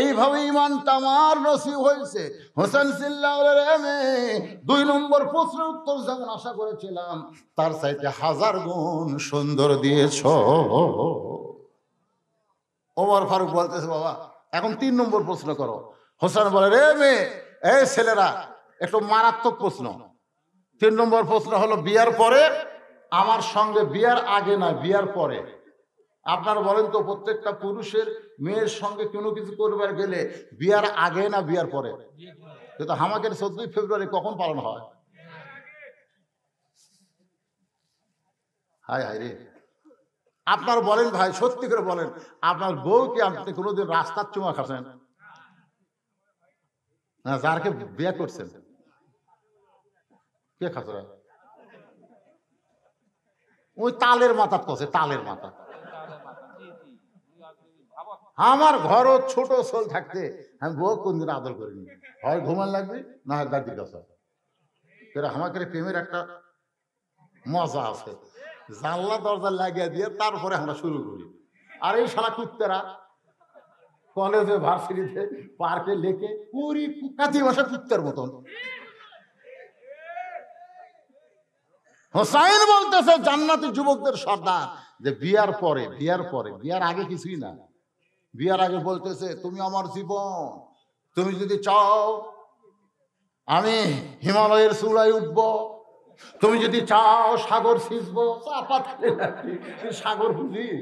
এইভাবে ইমানটা আমার নসিব হয়েছে। হোসেন চিল্লাওয়ালা রে মেয়ে, 2 নম্বর প্রশ্নের উত্তর যেমন আশা করেছিলাম, তার চাইতে 1000 গুণ সুন্দর দিয়েছ। ওমর ফারুক বলতেছে, বাবা এখন 3 নম্বর প্রশ্ন করো। হোসেন বলে, রে মেয়ে, এই ছেলেরা, একটু মারাত্মক প্রশ্ন। 3 নম্বর প্রশ্ন হলো, বিয়ার পরে আমার সঙ্গে, বিয়ার আগে না, বিয়ার পরে। আপনারা বলেন তো, প্রত্যেকটা পুরুষের মেয়ের সঙ্গে কোনো কিছু করবার গেলে বিয়ার আগে না বিয়ার পরে? কিন্তু আমাদের 14 ফেব্রুয়ারি কখন পালন হয়? হায় হায় রে। আপনার বলেন ভাই, সত্যি করে বলেন, আপনার বউকে আপনি কোনোদিন রাস্তার চুমা খাচ্ছেন না? যারকে বিয়ে করছেন কে খাচ্ছে? ওই তালের মাথা কছে, তালের মাথা। আমার ঘরও ছোট ছোল থাকতে আমি বউ কোনদিন আদর করিনি। হয় ঘুমান লাগবে, না হয় দাদির কাছে। আমাকে প্রেমের একটা মজা আছে, জানলা দরজা লাগিয়ে দিয়ে তারপরে আমরা শুরু করি। আর এই শালা কুত্তেরা কলেজে, ভার্সিটিতে, পার্কে লেকে পুরি কাতি ভাষা কুত্তের মতন। হোসাইন বলতেছে জান্নাতি যুবকদের সর্দার, যে বিয়ার পরে, বিয়ার পরে, বিয়ার আগে কিছুই না। বিয়ার আগে বলতেছে, তুমি আমার জীবন, তুমি যদি চাও আমি হিমালয়ের চূড়ায় উঠবো, তুমি যদি চাও সাগর ছিঁচবো। তুই সাগর বুঝিস?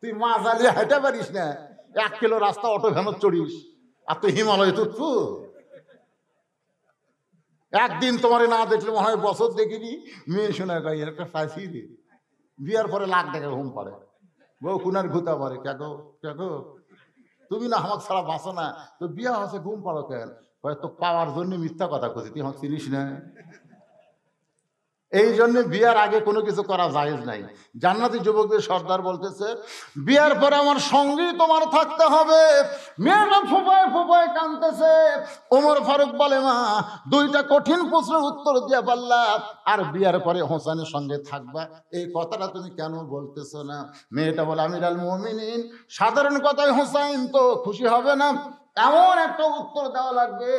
তুই মাছ আলিয়ে হেঁটে পারিস না, 1 কিলো রাস্তা অটো ভ্যানত চড়িস, আর তুই হিমালয়ে উঠবো? একদিন তোমারে না দেখলে মনে হয় বছর দেখিনি। মেয়ে শোনা গাই একটা ফাঁসি রে, বিয়ার পরে লাখ টাকা ঘুম পাড়ে, বউ কুনার ঘুতা পারে, ক্যাকো ক্যাকো তুমি না আমার ছাড়া বাঁচো না, তো বিয়া হচ্ছে ঘুম পাড়ো কেন? তো পাওয়ার জন্য মিথ্যা কথা কছি, তুই আমার চিনিস না। এই জন্য বিয়ার আগে কোনো কিছু করা জায়েজ নাই। জান্নাতি যুবকদের সর্দার বলতেছে, বিয়ার পরে আমার সঙ্গেই তোমার থাকতে হবে। মেয়েরা ফোপায় ফোপায় কাঁদতেছে। ওমর ফারুক বলে, মা দুইটা কঠিন প্রশ্নের উত্তর দিয়া পারলা, আর বিয়ার পরে হোসেনের সঙ্গে থাকবা, এই কথাটা তুমি কেন বলতেছো না? মেয়েটা বলে, আমিরুল মুমিনিন, সাধারণ কথায় হোসেন তো খুশি হবে না, এমন একটা উত্তর দেওয়া লাগবে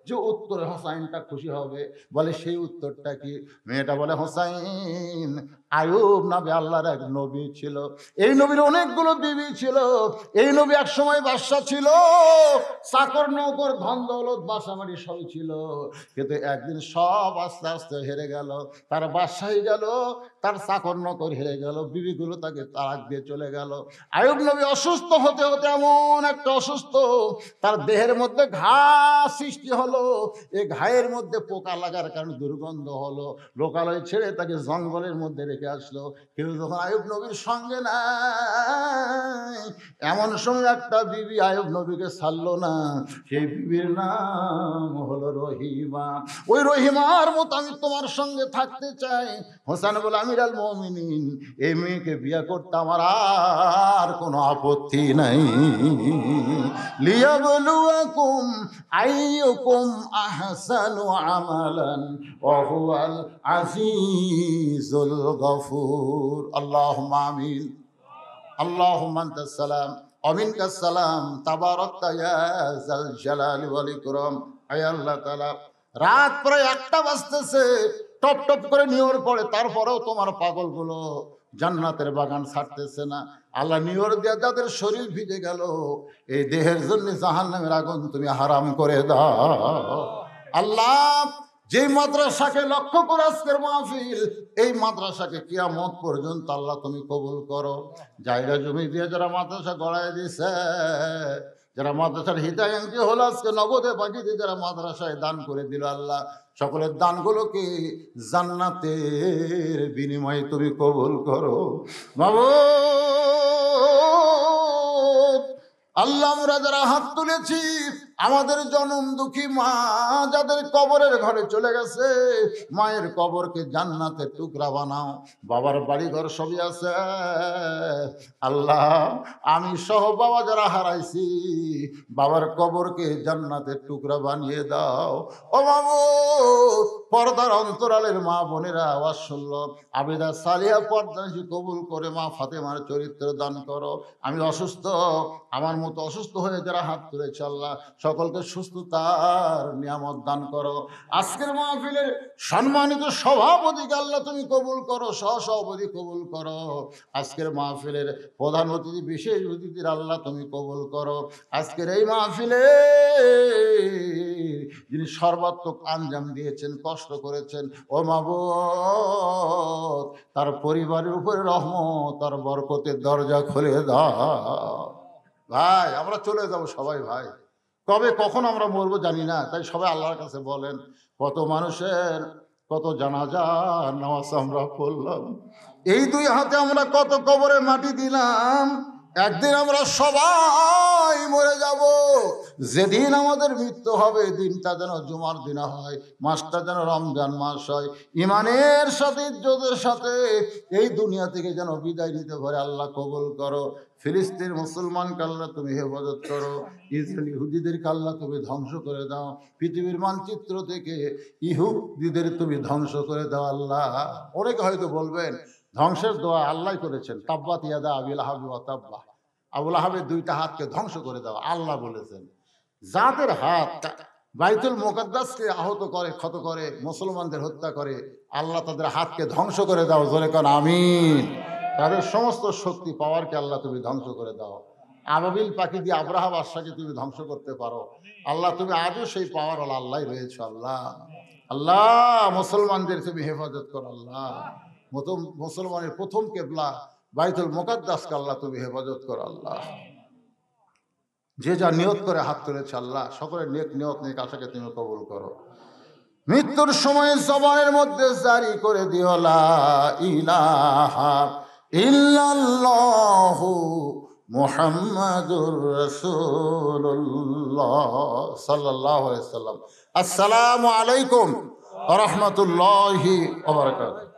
যে উত্তরে হোসাইনটা খুশি হবে। বলে, সেই উত্তরটা কি? মেয়েটা বলে, হোসাইন, আয়ুব নামে আল্লাহর এক নবী ছিল, এই নবীর অনেকগুলো বিবি ছিল, এই নবী এক সময় বাদশা ছিল, চাকর নৌকর ধন দৌলত বাসাবাড়ি সবই ছিল, কিন্তু একদিন সব আস্তে আস্তে হেরে গেল, তার বাদশাহী গেল, তার চাকর নৌকর হেরে গেল, বিবিগুলো তাকে তালাক দিয়ে চলে গেল। আয়ুব নবী অসুস্থ হতে হতে এমন একটা অসুস্থ, তার দেহের মধ্যে ঘা সৃষ্টি হলো, এই ঘায়ের মধ্যে পোকা লাগার কারণে দুর্গন্ধ হলো, লোকালয় ছেড়ে তাকে জঙ্গলের মধ্যে রেখে আসলো। কেউ যখন আয়ুব নবীর সঙ্গে নাই, এমন সময় একটা বিবি আয়ুব নবীকে ছাড়লো না, সেই বিবির নাম হলো রহিমা। ওই রহিমার মতো আমি তোমার সঙ্গে থাকতে চাই। হোসেন বলে, আমিরুল মুমিনিন, এই মেয়েকে বিয়ে করতে আমার আর কোনো আপত্তি নাই। লিয়াবলুয়াকুম আইয়ুকুম আহসানু আমালান ওয়া হুয়াল আজিজুল গফুর। আল্লাহুম্মা আমিন। আল্লাহুম্মা আনতাস সালাম ওয়া মিনকাস সালাম, তাবারাকতা ইয়া যাল জালালি ওয়াল ইকরাম। আয় আল্লাহ তাআলা, রাত প্রায় 1টা বাজতেছে, টপ টপ করে নিয়র পড়ে, তারপরেও তোমার পাগলগুলো জান্নাতের বাগান ছাড়তেছে না। আল্লাহ নিয়র দিয়ে যাদের শরীর ভিজে গেল, এই দেহের জন্য জাহান্নামের আগুন তুমি হারাম করে দাও। আল্লাহ, যেই মাদ্রাসাকে লক্ষ্য করে আজকের মাহফিল, এই মাদ্রাসাকে কিয়ামত পর্যন্ত আল্লাহ তুমি কবুল করো। জায়গা জমি দিয়ে যারা মাদ্রাসা গড়ায় দিছে, যারা মাদ্রাসার হিতাকাঙ্ক্ষী হলো, আজকে নগদে বাকিতে যারা মাদ্রাসায় দান করে দিল, আল্লাহ সকলের দানগুলোকে জান্নাতের বিনিময়ে তুমি কবুল করো। মাবুদ, আল্লাহ, আমরা যারা হাত তুলেছি, আমাদের জনম দুঃখী মা যাদের কবরের ঘরে চলে গেছে, মায়ের কবরকে জান্নাতের টুকরা বানাও। বাবার বাড়ি ঘর সবই আছে, আল্লাহ আমি সহ বাবা যারা হারাইছি, বাবার কবরকে জান্নাতের টুকরা বানিয়ে দাও। ও মাবুদ, পর্দার অন্তরালের মা বোনেরা আওয়াজ শুনল, আবেদা সালিহা পর্দাশী কবুল করে মা ফাতেমার চরিত্র দান করো। আমি অসুস্থ, আমার মতো অসুস্থ হয়ে যারা হাত তুলেছে, আল্লাহ সকলকে সুস্থতার নিয়ামত দান করো। আজকের মাহফিলের সম্মানিত সভাপতিকে আল্লাহ তুমি কবুল করো, সহসভাপতি কবুল করো। আজকের মাহফিলের প্রধান অতিথি, বিশেষ অতিথির আল্লাহ তুমি কবুল করো। আজকের এই মাহফিলে যিনি সর্বাত্মক আঞ্জাম দিয়েছেন, কষ্ট করেছেন, ও মাবুদ, তার পরিবারের উপরে রহমত, তার বরকতের দরজা খুলে দাও। ভাই, আমরা চলে যাব সবাই, ভাই কবে কখন আমরা মরবো জানি না, তাই সবাই আল্লাহর কাছে বলেন, কত মানুষের কত জানাজার নামাজ আমরা পড়লাম, এই 2 হাতে আমরা কত কবরে মাটি দিলাম, একদিন আমরা সবাই মরে যাব। যেদিন আমাদের মৃত্যু হবে, দিনটা যেন জুমার দিন হয়, মাসটা যেন রমজান মাস হয়, ইমানের সাথে, ইজ্জতের সাথে এই দুনিয়া থেকে যেন বিদায় নিতে পারে। আল্লাহ কবুল করো। ফিলিস্তিন মুসলমানকে আল্লাহ তুমি হেফাজত করো, ইসরায়েল ইহুদিদেরকে আল্লাহ তুমি ধ্বংস করে দাও, পৃথিবীর মানচিত্র থেকে ইহুদিদের তুমি ধ্বংস করে দাও। আল্লাহ, অনেকে হয়তো বলবেন ধ্বংসের দোয়া আল্লাহ করেছেন, তাব্বাত ইয়াদা আবি লাহাব ওয়া তাব্বা, আবু লাহাবের 2টা হাতকে ধ্বংস করে দাও, আল্লাহ বলেছেন। যাদের হাত বাইতুল মুকাদ্দাসকে আহত করে, ক্ষত করে, মুসলমানদের হত্যা করে, আল্লাহ তাদের হাতকে ধ্বংস করে দাও। জোরে কোন আমিন। তাদের সমস্ত শক্তি পাওয়ারকে আল্লাহ তুমি ধ্বংস করে দাও। আবাবিল পাখি দিয়ে আব্রাহা বাদশাকে তুমি ধ্বংস করতে পারো, আল্লাহ তুমি আজও সেই পাওয়ার আল্লাহ রয়েছে। আল্লাহ, আল্লাহ মুসলমানদের তুমি হেফাজত করো। আল্লাহ, মুসলমানের প্রথম কেবলা বাইতুল মুকাদ্দাসকে আল্লাহ তুমি হেফাজত করো। আল্লাহ, যে যা নিয়ত করে হাত তুলেছে, আল্লাহ সকলের নেক নিয়ত নেক আশাকে তুমি কবুল করো। মৃত্যুর সময় জবানের মধ্যে জারি করে দিও লা ইলাহা ইল্লাল্লাহু মুহাম্মাদুর রাসূলুল্লাহ সাল্লাল্লাহু আলাইহি সাল্লাম। আসসালামু আলাইকুম ওয়া রাহমাতুল্লাহি ওয়া বারাকাতুহু।